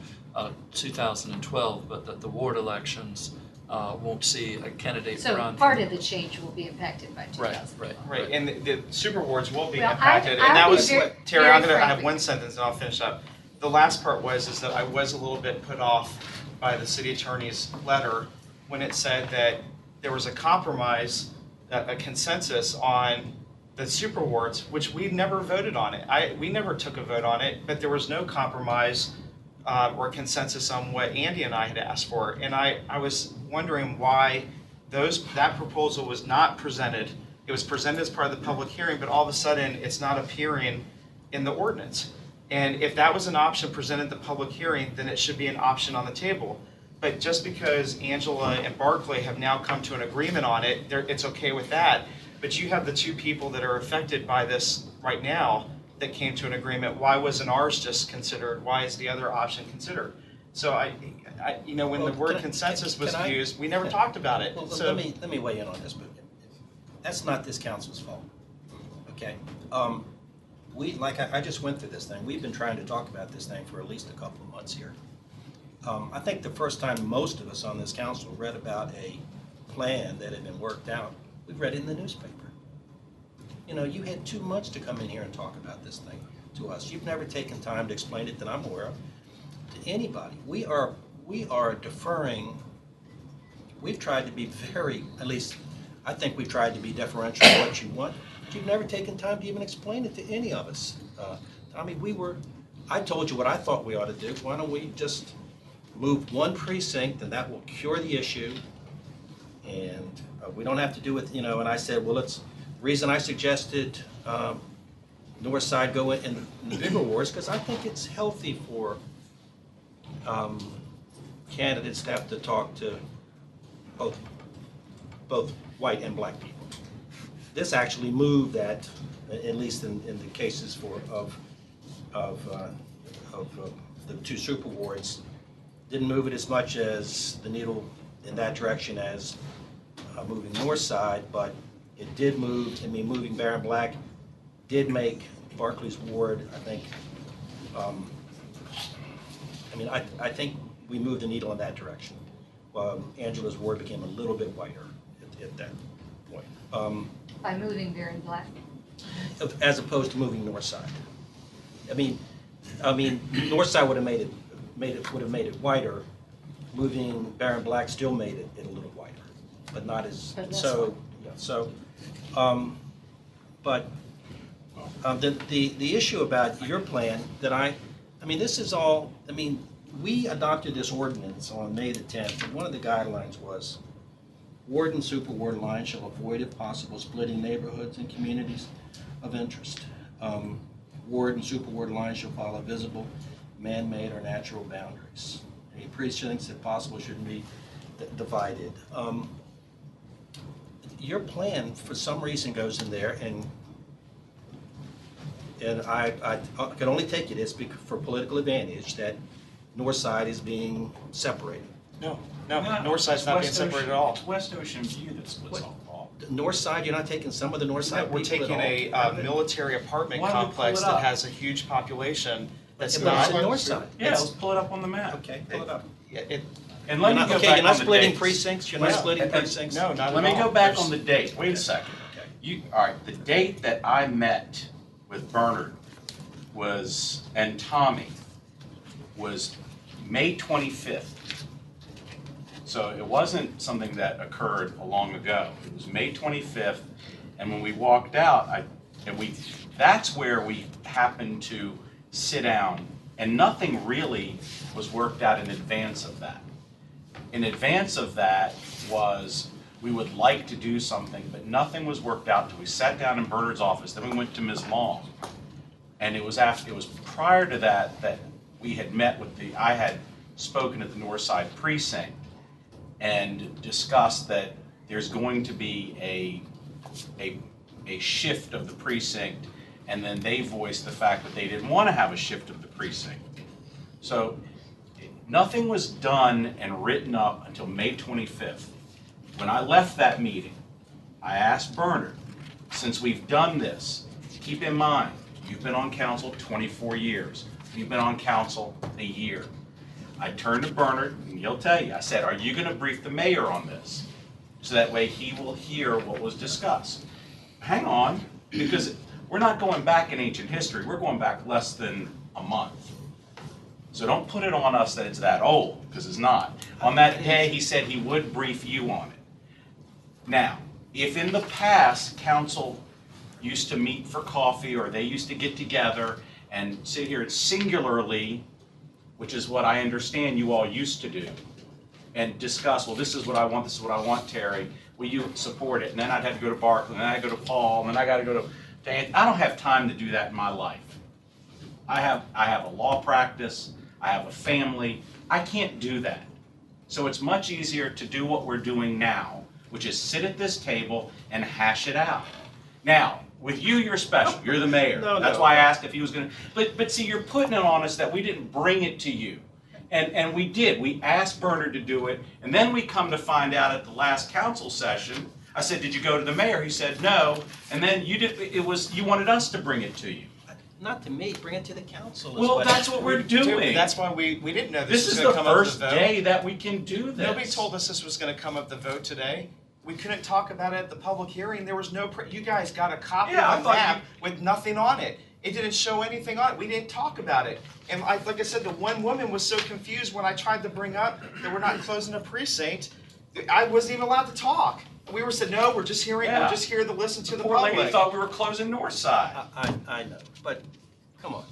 2012, but that the ward elections won't see a candidate run. So part of the change will be impacted by 2000. Right, and the super wards will be Well, impacted, I and that would was, be very- Terry, very I'm gonna, I have frankly. one sentence and I'll finish up. The last part is that I was a little bit put off by the city attorney's letter when it said that there was a compromise, a consensus on the super wards, which we never voted on it. We never took a vote on it, but there was no compromise or consensus on what Andy and I had asked for. And I was wondering why that proposal was not presented. It was presented as part of the public hearing, but all of a sudden it's not appearing in the ordinance. And if that was an option presented at the public hearing, then it should be an option on the table. But just because Angela and Barclay have now come to an agreement on it, it's okay with that. But you have the two people that are affected by this right now that came to an agreement. Why wasn't ours just considered? Why is the other option considered? So when the word consensus was used, we never talked about it. Well, So let me weigh in on this, but that's not this council's fault, okay? I just went through this thing. We've been trying to talk about this thing for at least a couple of months here. I think the first time most of us on this council read about a plan that had been worked out, we read it in the newspaper. You know, you had 2 months to come in here and talk about this thing to us. You've never taken time to explain it that I'm aware of to anybody. We are deferring we've tried to be at least, I think we've tried to be deferential to what you want, but you've never taken time to even explain it to any of us. Tommy, I told you what I thought we ought to do. Why don't we just move one precinct, and that will cure the issue, and we don't have to do it, and I said, well, reason I suggested North Side go in the bigger wards, because I think it's healthy for candidates to have to talk to both white and black people. This actually moved that, at least in the cases of the two super wards, didn't move it as much as the needle in that direction as moving North Side, but it did move. I mean, moving Barron Black did make Barclays Ward, I think, I think we moved the needle in that direction. Angela's ward became a little bit whiter at that point. By moving Barron Black. As opposed to moving North Side. I mean, North Side would have made it whiter. Moving Barron Black still made it a little whiter, but not as so. Yeah, so, but the issue about your plan that this is all. We adopted this ordinance on May the 10th, and one of the guidelines was ward and super ward lines shall avoid, if possible, splitting neighborhoods and communities of interest. Ward and super ward lines shall follow visible, man-made, or natural boundaries. Any precincts, if possible, shouldn't be divided. Your plan, for some reason, goes in there, and I can only take it as for political advantage that North Side is being separated. No, North Side's not being separated at all. It's West Ocean View that splits off. North Side, you're not taking some of the North Side We're people taking at all? a military apartment Why don't we complex pull it that up? has a huge population that's Yeah, but it's not. the North Side. Yeah, let's pull it up on the map. Okay, pull it up. And let me go Okay, back you're not on the splitting dates. precincts, you're not Well, splitting and- precincts? No, not at all. Let me go back on There's- the date. Wait a second. Okay. All right, the date that I met with Bernard and Tommy was May 25th. So it wasn't something that occurred long ago. It was May 25th, and when we walked out, that's where we happened to sit down, and nothing really was worked out in advance of that. In advance of that was, we would like to do something, but nothing was worked out until we sat down in Bernard's office. Then we went to Ms. Long, and it was prior to that we had met with I had spoken at the North Side precinct and discussed that there's going to be a shift of the precinct, and then they voiced the fact that they didn't want to have a shift of the precinct. So nothing was done and written up until May 25th. When I left that meeting, I asked Bernard, since we've done this, keep in mind, you've been on council 24 years. We've been on council a year. I turned to Bernard, and he'll tell you, I said, are you going to brief the mayor on this? So that way he will hear what was discussed. Hang on, because we're not going back in ancient history. We're going back less than a month. So don't put it on us that it's that old, because it's not. On that day, he said he would brief you on it. Now, if in the past, council used to meet for coffee, or they used to get together and sit here singularly, which is what I understand you all used to do, and discuss, well, this is what I want, Terry, will you support it? And then I'd have to go to Barkley, and then I'd go to Paul, and then I got to go to Anthony. I don't have time to do that in my life. I have a law practice, I have a family, I can't do that. So it's much easier to do what we're doing now, which is sit at this table and hash it out. Now, with you, you're special. You're the mayor. That's why I asked if he was going to. But see, you're putting it on us that we didn't bring it to you. And we did. We asked Bernard to do it. And then we come to find out at the last council session, I said, did you go to the mayor? He said, no. And then you wanted us to bring it to you. Not to me, bring it to the council. Well, that's what we're doing. That's why we didn't know This this is was going the to come up first the vote. day that we can do this. Nobody told us this was going to come up the vote today. We couldn't talk about it at the public hearing. There was no, you guys got a copy Yeah, I of the thought map with nothing on it. It didn't show anything on it. We didn't talk about it. And like I said, the one woman was so confused when I tried to bring up that we're not closing a precinct. I wasn't even allowed to talk. We were said, no, we're just here Yeah. to listen to the Poor lady public. thought we were closing Northside. I know, but, come on.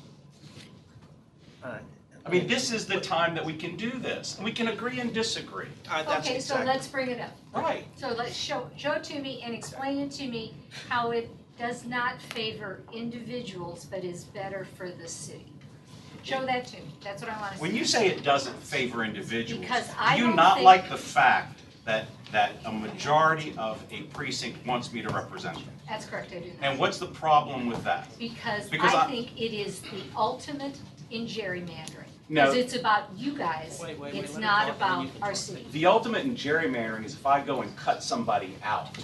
I mean, this is the time that we can do this. We can agree and disagree. That's Okay, so exactly- let's bring it up. Right. So let's show it to me and explain it to me how it does not favor individuals, but is better for the city. Show that to me, that's what I wanna see. When you say it doesn't favor individuals, Because I do you don't not think- like the fact that a majority of a precinct wants me to represent them? That's correct, I do that. And what's the problem with that? Because Because I I- think it is the ultimate in gerrymandering. No. Because it's about you guys, Wait, it's let her not talk, and then about you can our talk. city. The ultimate in gerrymandering is if I go and cut somebody out.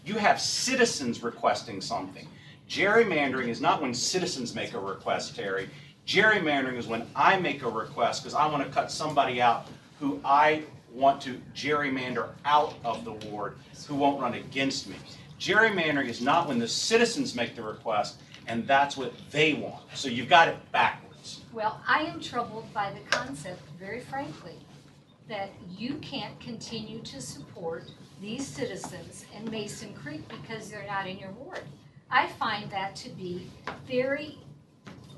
You have citizens requesting something. Gerrymandering is not when citizens make a request, Terry. Gerrymandering is when I make a request because I want to cut somebody out who I want to gerrymander out of the ward, who won't run against me. Gerrymandering is not when the citizens make the request and that's what they want. So you've got it backwards. Well, I am troubled by the concept, very frankly, that you can't continue to support these citizens in Mason Creek because they're not in your ward. I find that to be very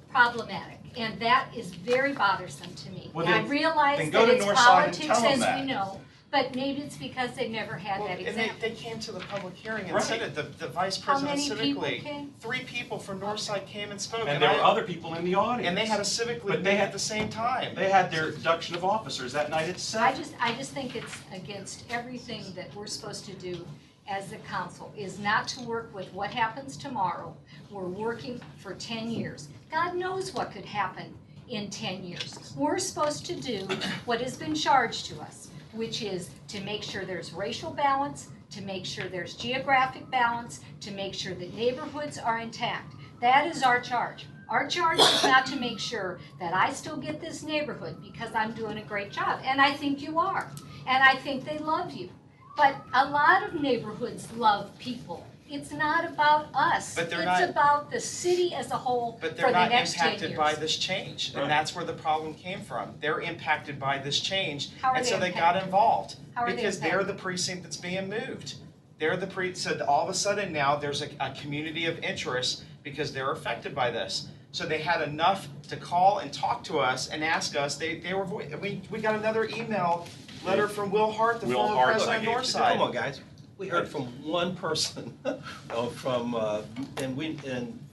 problematic, and that is very bothersome to me. Well, And I then realize go that to it's Northside and politics, tell them as that. we know, but maybe it's because they've never had Well, that and example. they came to the public hearing and Right. said it, the vice How president of many Civic people League. came? 3 people from Northside came and spoke. And there were other people in the audience. And they had a Civic But League they meeting had- at the same time. They had their induction of officers that night at 7. I just think it's against everything that we're supposed to do as a council, is not to work with what happens tomorrow. We're working for 10 years. God knows what could happen in 10 years. We're supposed to do what has been charged to us, which is to make sure there's racial balance, to make sure there's geographic balance, to make sure that neighborhoods are intact. That is our charge. Our charge is not to make sure that I still get this neighborhood because I'm doing a great job, and I think you are, and I think they love you. But a lot of neighborhoods love people. It's not about us. But they're It's not- about the city as a whole for But the they're not next 10 impacted years. by this change, Right. and that's where the problem came from. They're impacted by this change, How are and they so they got impacted? involved. How are they Because they're impacted? the precinct that's being moved. They're the so all of a sudden now, there's a community of interest because they're affected by this. So they had enough to call and talk to us and ask us, they were, we got another email letter from Will Hart, the Will former Hart, president of I gave to Northside. Come on, guys. We heard from one person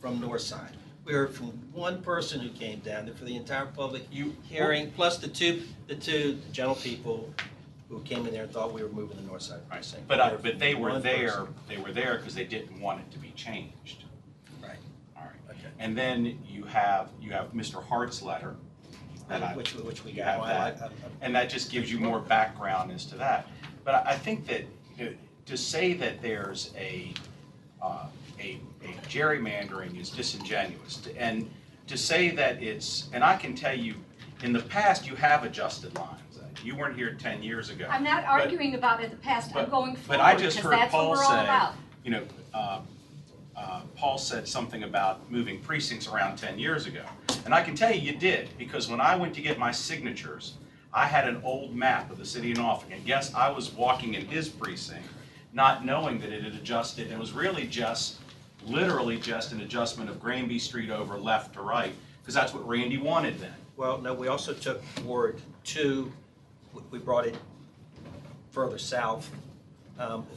from Northside. We heard from one person who came down there for the entire public hearing, plus the two gentle people who came in there and thought we were moving the Northside precinct. But they were One there, person. they were there because they didn't want it to be changed. Right. All right. Okay. And then you have Mr. Hart's letter. that I- Which we you got. have that. And that just gives you more background as to that. But I think that to say that there's a gerrymandering is disingenuous. And to say that it's, and I can tell you, in the past, you have adjusted lines. You weren't here 10 years ago. I'm not arguing about it the past, I'm but- going but forward, I because just heard that's what Paul we're all say, about. you know, Paul said something about moving precincts around 10 years ago. And I can tell you did, because when I went to get my signatures, I had an old map of the city of Norfolk. And yes, I was walking in his precinct, not knowing that it had adjusted. It was really literally just an adjustment of Granby Street over left to right, because that's what Randy wanted then. Well, no, we also took Ward 2, we brought it further south.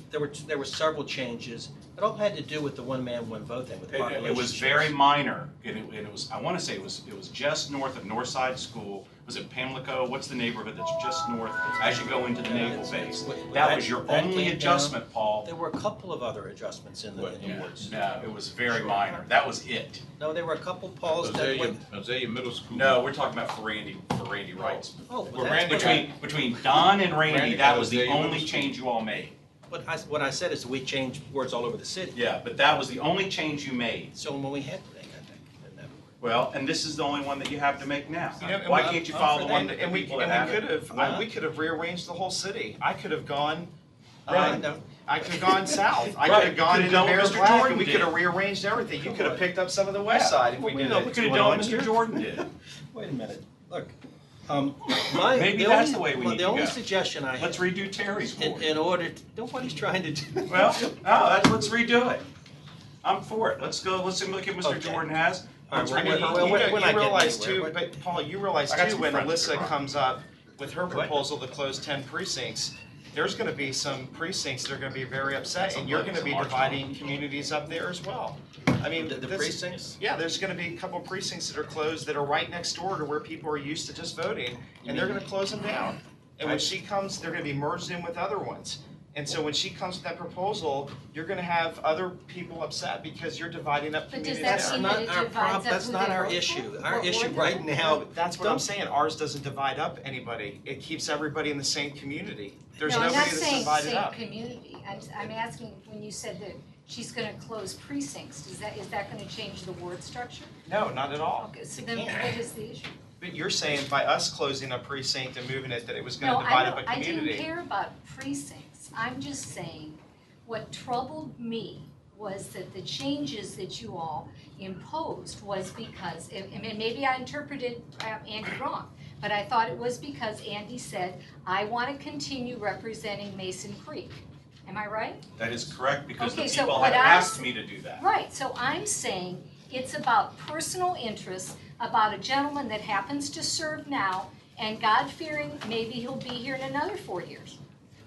There were several changes. It all had to do with the one-man, one-vote thing, with the population. It was very minor, and it was, I want to say it was just north of Northside School. Was it Pamlico? What's the neighborhood that's just north as you go into the naval base? That was your that only came adjustment, Paul. There were a couple of other adjustments in the wards. No, it was very minor. That was it. No, there were a couple, Pauls, that went. Azalea Middle School. No, we're talking about for Randy Wright's. Oh, Well, that's- Between Don and Randy, Randy that had was the Azalea Middle only School. change you all made. But what I said is we changed wards all over the city. Yeah, but that was the only change you made. So when we had, I think, in that ward. Well, and this is the only one that you have to make now. You know, and Why we- can't you follow the one that the And we people that have could it? have, we could have rearranged the whole city. I could have gone, No. I could have gone south. I Right. could have gone Could've into done what Bears Mr. Black, Jordan and we did. could have rearranged everything. You could have picked up some of the west side if we did No, it. we could have done what Mr. Jordan did. Wait a minute, look, Maybe that's the way we need to The only go. suggestion I Let's have, redo Terry's for in order, nobody's trying to do. Well, let's redo it. I'm for it. Let's go, let's look at Mr. Okay. Jordan has. All right, Let's I redo mean, it. you, Well, you we're know, not you getting realize anywhere, too, but- but Paul, you realize I got too, some when friends that Alyssa are comes up with her Go ahead. proposal to close 10 precincts, there's gonna be some precincts that are gonna be very upset, That's and a you're lot, gonna it's a be large dividing communities up there as well. I mean, The this- precincts? Yeah, there's gonna be a couple precincts that are closed that are right next door to where people are used to just voting, and they're gonna close them down. And when she comes, they're gonna be merged in with other ones. And so when she comes with that proposal, you're gonna have other people upset because you're dividing up But does communities. that That's mean down. that not it our divides problem, up that's who not they our vote for? issue. Our What issue ward right they- now. No, that's what I'm saying, ours doesn't divide up anybody, it keeps everybody in the same community. There's No, I'm nobody not that's saying divided same up. community. I'm asking, when you said that she's gonna close precincts, is that gonna change the ward structure? No, not at all. Okay, so then what is the issue? But you're saying by us closing a precinct and moving it, that it was gonna No, divide up a I didn't community. care about precincts. I'm just saying, what troubled me was that the changes that you all imposed was because, and maybe I interpreted Andy wrong, but I thought it was because Andy said, I wanna continue representing Mason Creek. Am I right? That is correct, because the Okay, so people what have I asked s- me to do that. Right, so I'm saying it's about personal interests, about a gentleman that happens to serve now, and God-fearing, maybe he'll be here in another 4 years.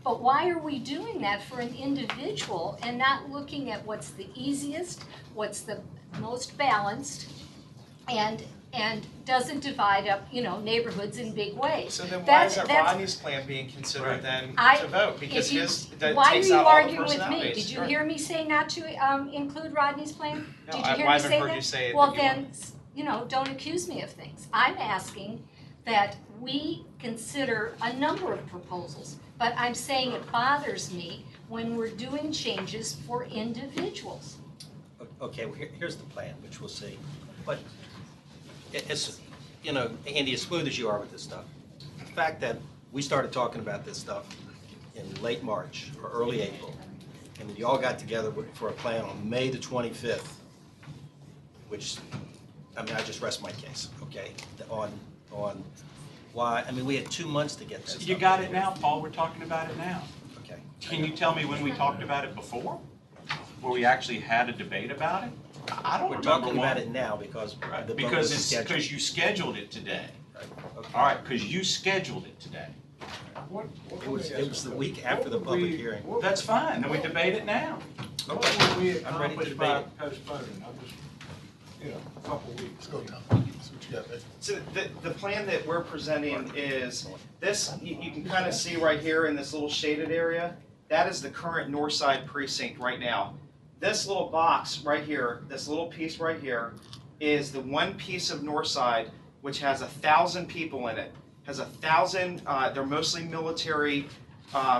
But why are we doing that for an individual and not looking at what's the easiest, what's the most balanced, and doesn't divide up, neighborhoods in big ways? So then why is that That's- Rodney's plan being considered Right. then I- to vote? Because if you- his, that Why are takes you out all the arguing with me? personalities. Did you hear me say not to include Rodney's plan? No, Did I you hear me haven't say heard that? you say it, Well, but you then, don't accuse me of things. I'm asking that we consider a number of proposals, but I'm saying it bothers me when we're doing changes for individuals. Okay, well, here's the plan, which we'll see. But it's, Andy, as smooth as you are with this stuff, the fact that we started talking about this stuff in late March or early April, and then you all got together for a plan on May the 25th, which, I just rest my case, okay? On why, we had 2 months to get this. You got it now, Paul, we're talking about it now. Okay. Can you tell me when we talked about it before? Where we actually had a debate about it? I don't We're remember talking about one. it now because the vote Because was scheduled. because you scheduled it today. Right, okay. All right, because you scheduled it today. It was the week after the public hearing. That's fine, then we debate it now. What would we I'm ready to accomplish debate by it. postponing? I'm just, a couple weeks. Let's go, Tom. See what you got there. So the plan that we're presenting is this, you can kind of see right here in this little shaded area, that is the current north side precinct right now. This little box right here, this little piece right here, is the one piece of north side which has 1,000 people in it. Has 1,000, they're mostly military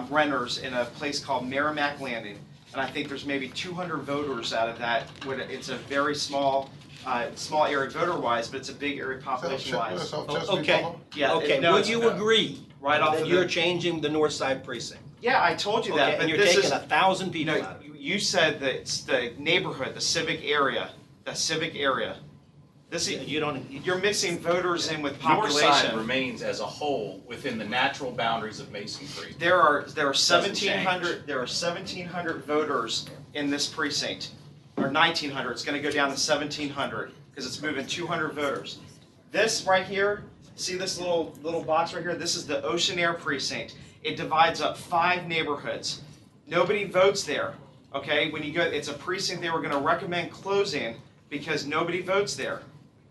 renters in a place called Merrimack Landing. And I think there's maybe 200 voters out of that. It's a very small area voter-wise, but it's a big area population-wise. Okay, Yeah, okay, no, would you agree Right off that of you're the, changing the north side precinct? yeah, I told you that, Okay, but and you're this taking is, 1,000 people no, out of it. you said that it's the neighborhood, the civic area. This is, You don't, you're mixing voters in with North side population. remains as a whole within the natural boundaries of Mason Creek. There are Doesn't 1,700 voters in this precinct, or 1,900, it's gonna go down to 1,700, because it's moving 200 voters. This right here, see this little box right here, this is the Ocean Air precinct. It divides up 5 neighborhoods. Nobody votes there, okay? When you go, it's a precinct they were gonna recommend closing because nobody votes there.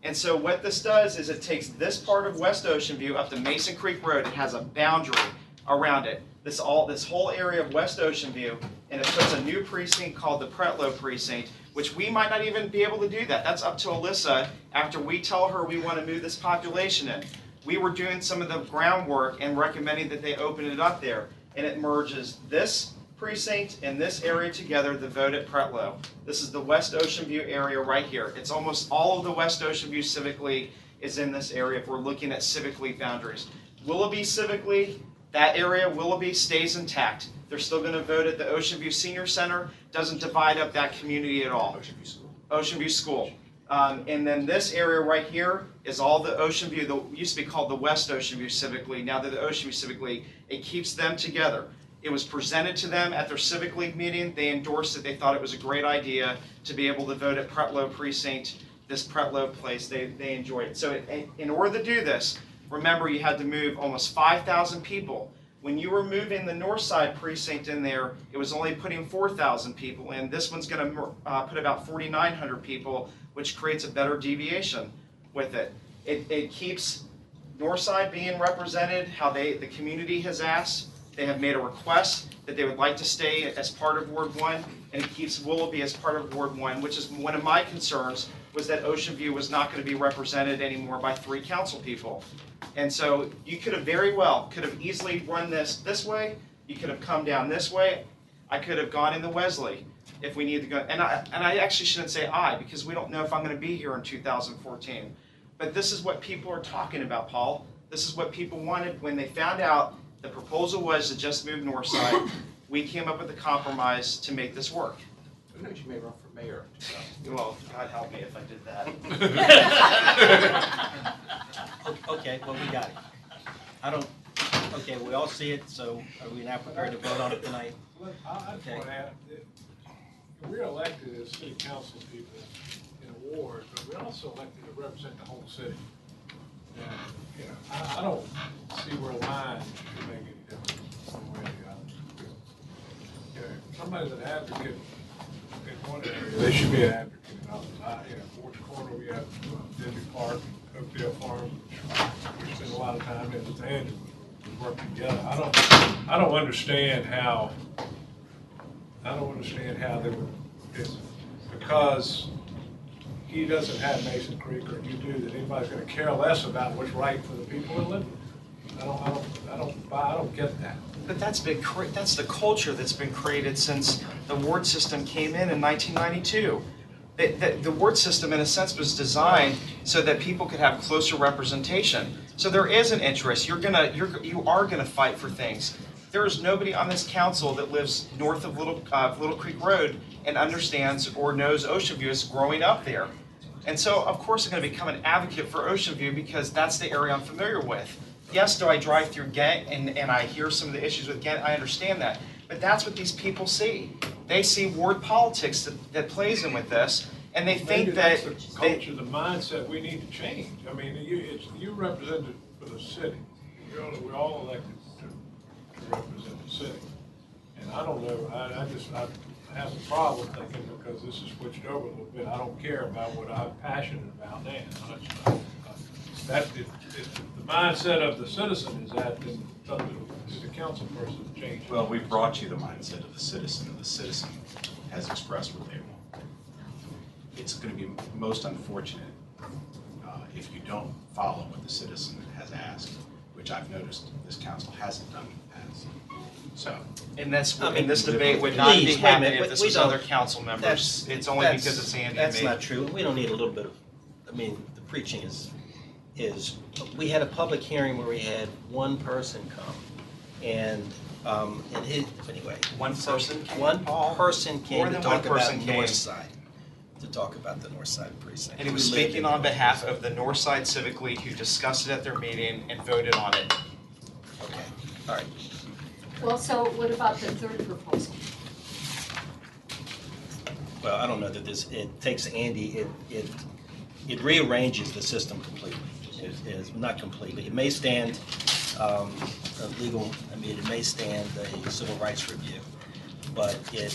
And so what this does is it takes this part of West Ocean View up to Mason Creek Road. It has a boundary around it. This whole area of West Ocean View, and it puts a new precinct called the Pretlow precinct, which we might not even be able to do that. That's up to Alyssa after we tell her we want to move this population in. We were doing some of the groundwork and recommending that they open it up there, and it merges this precinct and this area together to vote at Pretlow. This is the West Ocean View area right here. It's almost all of the West Ocean View Civic League is in this area if we're looking at Civic League boundaries. Willoughby Civic League, that area, Willoughby stays intact. They're still going to vote at the Ocean View Senior Center. Doesn't divide up that community at all. Ocean View School. Ocean View School. And then this area right here is all the Ocean View, used to be called the West Ocean View Civic League, now they're the Ocean View Civic League. It keeps them together. It was presented to them at their Civic League meeting. They endorsed it. They thought it was a great idea to be able to vote at Pretlow Precinct, this Pretlow place. They enjoyed it. So in order to do this, remember you had to move almost 5,000 people. When you were moving the Northside Precinct in there, it was only putting 4,000 people in. This one's going to put about 4,900 people, which creates a better deviation with it. It keeps Northside being represented how the community has asked. They have made a request that they would like to stay as part of Ward 1, and it keeps Willoughby as part of Ward 1, which is one of my concerns, was that Ocean View was not going to be represented anymore by 3 council people. And so you could have very well, could have easily run this way, you could have come down this way, I could have gone into Wesley if we needed to go, and I actually shouldn't say I, because we don't know if I'm going to be here in 2014. But this is what people are talking about, Paul. This is what people wanted when they found out the proposal was to just move Northside. We came up with a compromise to make this work. Who knows, you may run for mayor. Well, God help me if I did that. Okay, well, we got it. Okay, we all see it, so are we now prepared to vote on it tonight? Look, I just Okay. want to add, that we're elected as city council people in a ward, but we're also elected to represent the whole city. And, you know, I don't see where lines should make any difference one way or the other. You know, if somebody's an advocate in one area, they should be an advocate in others. You know, Forge Corner, we have Denby Park, Oakdale Farm, we spend a lot of time in with Andrew. We work together. I don't understand how they would, it's because he doesn't have Mason Creek or you do, that anybody's gonna care less about what's right for the people that live there. I don't get that. But that's the culture that's been created since the ward system came in 1992. The ward system, in a sense, was designed so that people could have closer representation. So there is an interest. You are gonna fight for things. There is nobody on this council that lives north of Little Creek Road and understands or knows Ocean View is growing up there. And so, of course, I'm going to become an advocate for Ocean View because that's the area I'm familiar with. Yes, do I drive through Ghent and I hear some of the issues with Ghent? I understand that. But that's what these people see. They see ward politics that plays in with this, and they think that Maybe that's the culture, the mindset we need to change. I mean, you represented for the city. We're all elected to represent the city. And I don't know, I have a problem thinking because this is switched over a little bit. I don't care about what I'm passionate about now. If the mindset of the citizen is that, then it's up to the council person to change it. Well, we brought you the mindset of the citizen, and the citizen has expressed what they want. It's going to be most unfortunate if you don't follow what the citizen has asked, which I've noticed this council hasn't done in the past. So, and this Please, debate would not be wait a happening minute, if this we was don't- other council members. It's only because it's Andy and me. That's not true. We don't need a little bit of, the preaching is, we had a public hearing where we had one person come, and anyway. One person came, One Paul? person More came to than talk one about person came. North Side, to talk about the North Side precinct. And he was Who lived speaking in on the- behalf of the Northside Civic League, who discussed it at their meeting and voted on it. Okay, all right. Well, so what about the third proposal? Well, I don't know that it takes Andy, it rearranges the system completely. It is not completely. It may stand it may stand a civil rights review, but it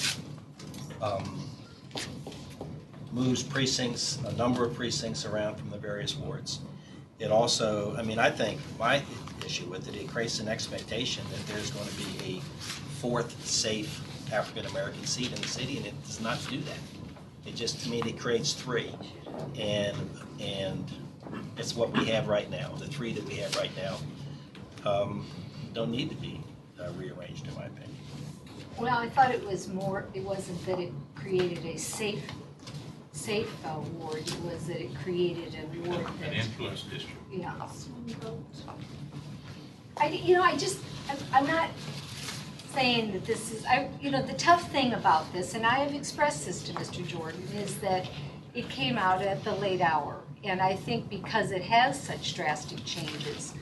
moves precincts, a number of precincts around from the various wards. It also, I think my issue with it creates an expectation that there's going to be a fourth safe African-American seat in the city, and it does not do that. It just, it creates 3, and it's what we have right now. The 3 that we have right now don't need to be rearranged, in my opinion. Well, I thought it wasn't that it created a safe ward, it was that it created a ward An that, influence district. yeah. I'm not saying that this is, the tough thing about this, and I have expressed this to Mr. Jordan, is that it came out at the late hour. And I think because it has such drastic changes,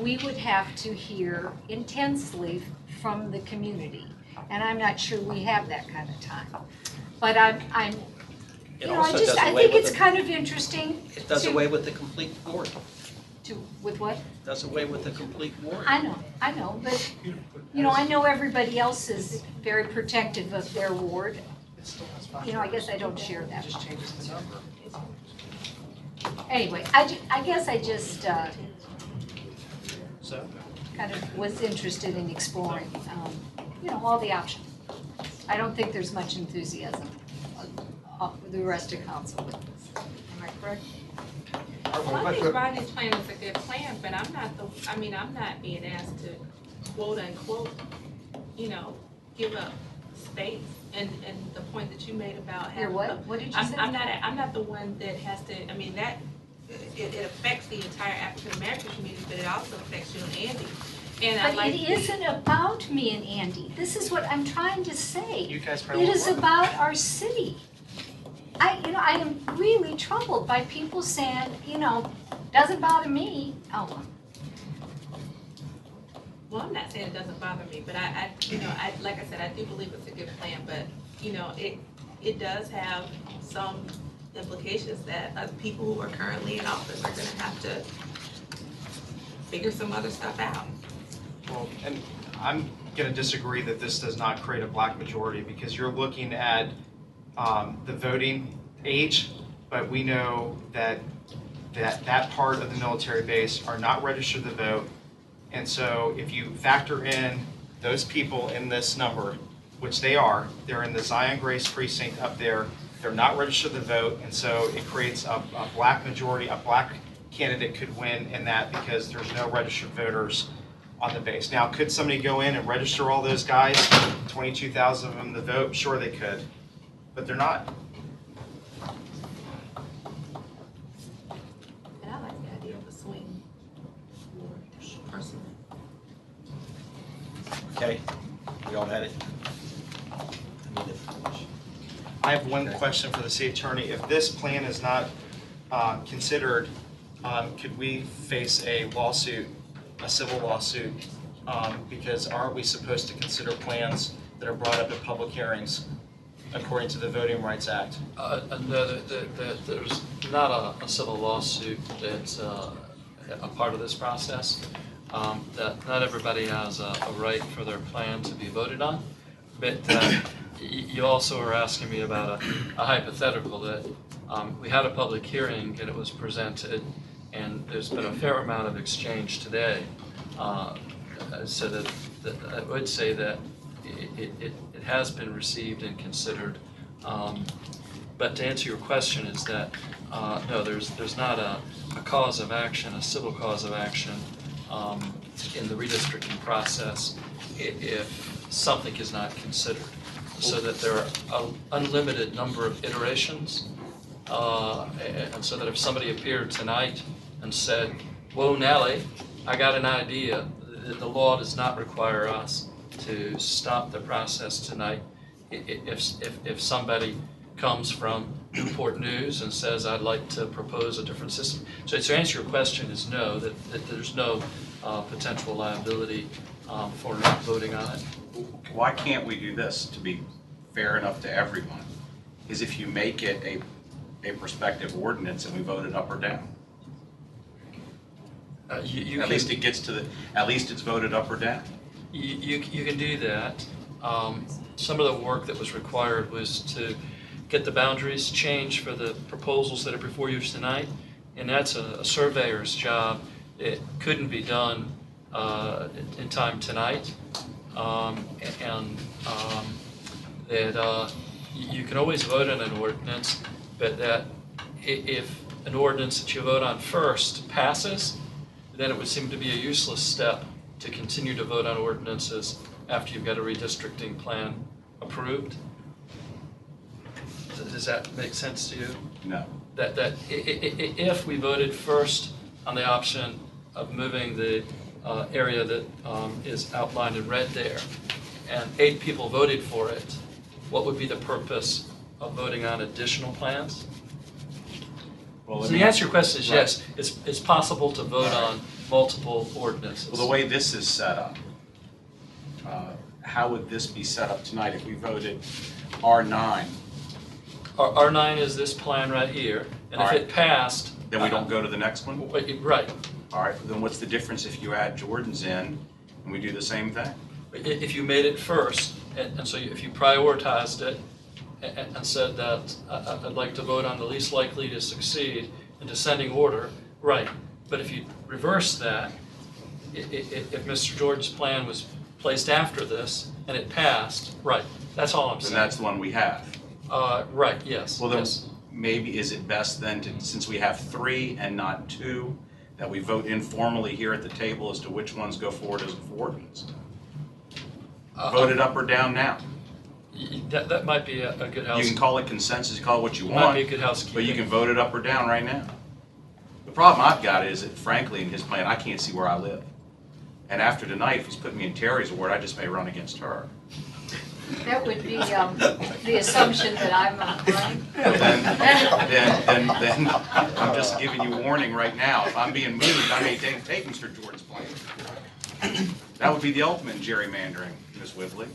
we would have to hear intensely from the community. And I'm not sure we have that kind of time. But I'm It you know, also does I away think with it's the- kind of interesting It does to- away with the complete ward. with what? Does away with the complete ward. I know, but, you know, I know everybody else is very protective of their ward. It still has five. You know, I guess I don't share that. It just changes the number. Anyway, I guess I just So, kind of was interested in exploring, you know, all the options. I don't think there's much enthusiasm with the rest of council with this. Am I correct? Well, I think Rodney's plan is a good plan, but I'm not being asked to quote unquote, you know, give up space. And the point that you made about Your having. what? What did you say? I'm not the one that has to, I mean, that, it affects the entire African American community, but it also affects you and Andy. And I But like. it isn't about me and Andy. This is what I'm trying to say. You guys probably It is won't. about our city. I am really troubled by people saying, you know, doesn't bother me. Oh, Well, I'm not saying it doesn't bother me, but like I said, I do believe it's a good plan, but, you know, it does have some implications that people who are currently in office are gonna have to figure some other stuff out. Well, and I'm gonna disagree that this does not create a black majority, because you're looking at the voting age, but we know that part of the military base are not registered to vote. And so if you factor in those people in this number, which they're in the Zion Grace precinct up there, they're not registered to vote, and so it creates a black majority, a black candidate could win in that because there's no registered voters on the base. Now, could somebody go in and register all those guys, 22,000 of them to vote? Sure they could, but they're not. And I like the idea of a swing board, personally. Okay, we all had it? I have one question for the city attorney. If this plan is not considered, could we face a lawsuit, a civil lawsuit? Because aren't we supposed to consider plans that are brought up at public hearings according to the Voting Rights Act? No, there's not a civil lawsuit that's a part of this process. That not everybody has a right for their plan to be voted on. But you also were asking me about a hypothetical that we had a public hearing and it was presented, and there's been a fair amount of exchange today. So that I would say that it has been received and considered. But to answer your question is that no, there's not a cause of action, a civil cause of action in the redistricting process if something is not considered. So that there are an unlimited number of iterations, and so that if somebody appeared tonight and said, "Whoa, Nellie, I got an idea," the law does not require us to stop the process tonight. If somebody comes from Newport News and says, "I'd like to propose a different system," so to answer your question is no, that there's no potential liability for not voting on it. Why can't we do this to be fair enough to everyone? Is if you make it a prospective ordinance and we vote it up or down. At least it gets to at least it's voted up or down. You can do that. Some of the work that was required was to get the boundaries changed for the proposals that are before you tonight, and that's a surveyor's job. It couldn't be done in time tonight. That you can always vote on an ordinance, but that if an ordinance that you vote on first passes, then it would seem to be a useless step to continue to vote on ordinances after you've got a redistricting plan approved. Does that make sense to you? No. That if we voted first on the option of moving the area that is outlined in red there, and 8 people voted for it, what would be the purpose of voting on additional plans? Well, let So me the answer to your question is Right. yes, it's possible to vote on multiple ordinances. Well, the way this is set up, how would this be set up tonight if we voted R9? R9 is this plan right here, and if All right. it passed. Then we don't go to the next one? Right. All right, then what's the difference if you add Jordan's in and we do the same thing? If you made it first, and so if you prioritized it and said that I'd like to vote on the least likely to succeed in descending order, right. But if you reverse that, if Mr. Jordan's plan was placed after this and it passed, right, that's all I'm Then saying. that's the one we have. Right, yes. Well, then, yes. maybe is it best then to, since we have 3 and not 2, that we vote informally here at the table as to which ones go forward as ordinance? Vote it up or down now. That might be a good You housekeeping. can call it consensus, call it what you Might want, be a good housekeeping. but you can vote it up or down right now. The problem I've got is that frankly, in his plan, I can't see where I live. And after tonight, if he's putting me in Terry's ward, I just may run against her. That would be the assumption that I'm running. Then I'm just giving you warning right now. If I'm being moved, I may take Mr. Jordan's plan. That would be the ultimate gerrymandering, Ms. Whibley.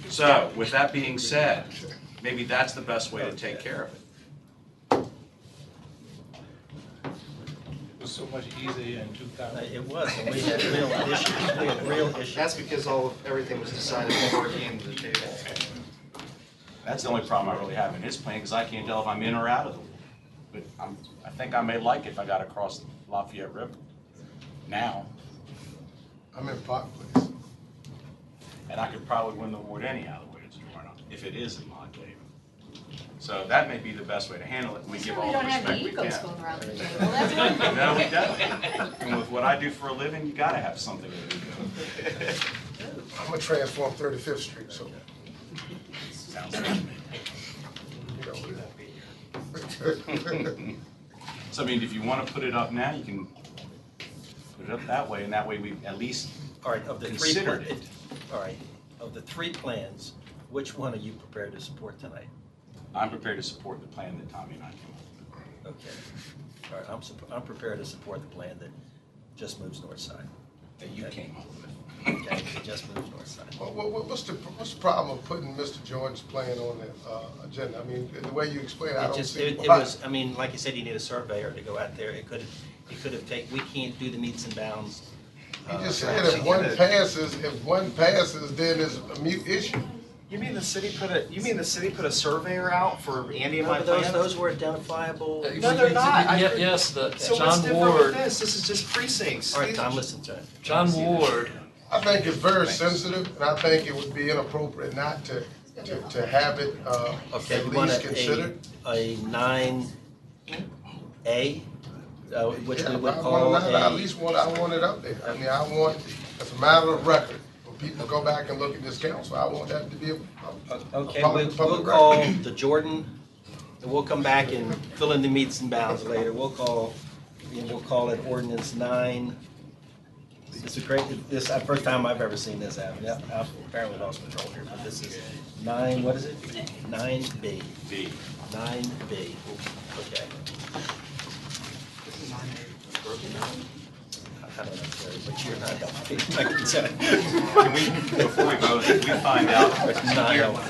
So, with that being said, maybe that's the best way to take care of it. It was so much easier in 2000. It was, and we had real issues, we had real issues. That's because everything was decided before it came to the table. That's the only problem I really have in his plan, because I can't tell if I'm in or out of the ward. But I think I may like it if I got across the Lafayette River now. I'm in Park Place. And I could probably win the award anyhow, the way it's drawn up, if it is in my favor. So that may be the best way to handle it, and we give all We the don't have respect any we egos can. going around the table, that's one. No, we don't. And with what I do for a living, you gotta have something to do. I'm gonna transform 35th Street, so. Sounds good to me. So I mean, if you wanna put it up now, you can put it up that way, and that way we at least All right, of the 3, considered it. all right, of the 3 plans, which one are you prepared to support tonight? I'm prepared to support the plan that Tommy and I came up with. Okay. All right, I'm prepared to support the plan that just moves north side. That you came up with. Okay, it just moves north side. What's the problem of putting Mr. Jordan's plan on the agenda? I mean, the way you explain it, I It don't just, see it why. was, I mean, like you said, you need a surveyor to go out there. It could have taken, we can't do the meets and bounds. You just said if one passes, then it's a mute issue. You mean the city put a surveyor out for Andy and No, my but plan? those were identifiable. No, they're not. Yes, So what's John different with Ward, this? This is just precincts. All right, Tom, listen to it. John Ward, I think it's very sensitive, and I think it would be inappropriate not to have it Okay, at we want least considered. a 9A, which we would Yeah, call I a, least want it up there. I mean, I want, as a matter of record, when people go back and look at this council, I want that to be okay, public we'll call the Jordan, and we'll come back and fill in the meets and bounds later. We'll call it ordinance 9. This is great, this is the first time I've ever seen this happen. Yeah, I've apparently lost control here, but this is 9, what is it? 9B. B. 9B, okay. I don't know, Terry, but you're not helping. Like you said. Can we, before we vote, can we find out? Not here- helping.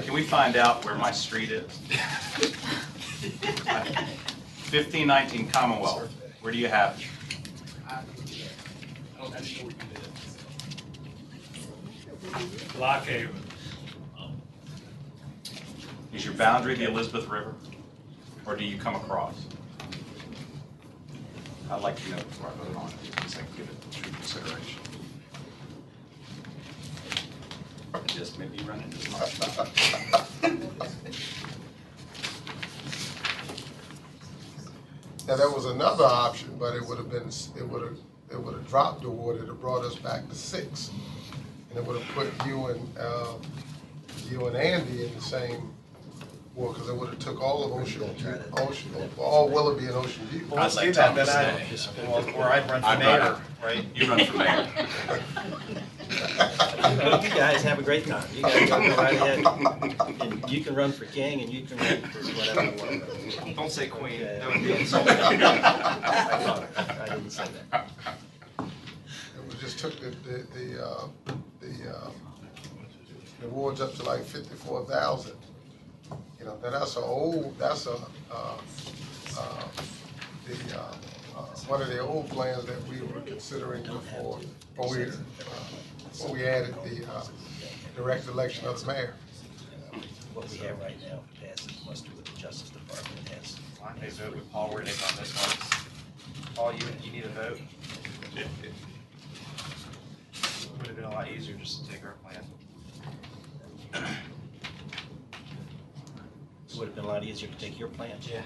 Can we find out where my street is? 1519 Commonwealth, where do you have it? Lock Haven. Is your boundary the Elizabeth River? Or do you come across? I'd like to know before I vote on it, because I can give it true consideration. And just maybe run into some. Now, there was another option, but it would have dropped the award, it'd have brought us back to 6. And it would have put you and Andy in the same, well, because it would have took all of all Willoughby and Ocean View. Well, let's do that, then or I'd run for I'd mayor, rather- right? You run for mayor. You guys have a great time. You guys go right ahead. And you can run for king and you can run for whatever you want to run. Don't say queen, Okay. that would be insulting. I thought it. I didn't say that. We just took the awards up to like 54,000. You know, that's one of the old plans that we were considering before, when we added the direct election of the mayor. What we have right now passes muster with the Justice Department. It has. I may vote with Paul Riddick on this one. Paul, you need a vote? It would have been a lot easier just to take our plan. It would have been a lot easier to take your plan. Yeah.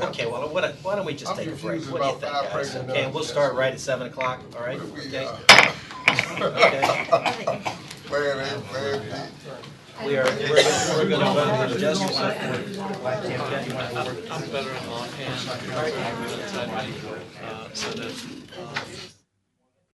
Okay, well, why don't we just I'm take a break? confused What do you about think, five guys? pregnant Okay, nuns we'll start yesterday. right at 7 o'clock, all right? What if we, Okay. Man, We're gonna vote on the justice. I'm better in longhand, so that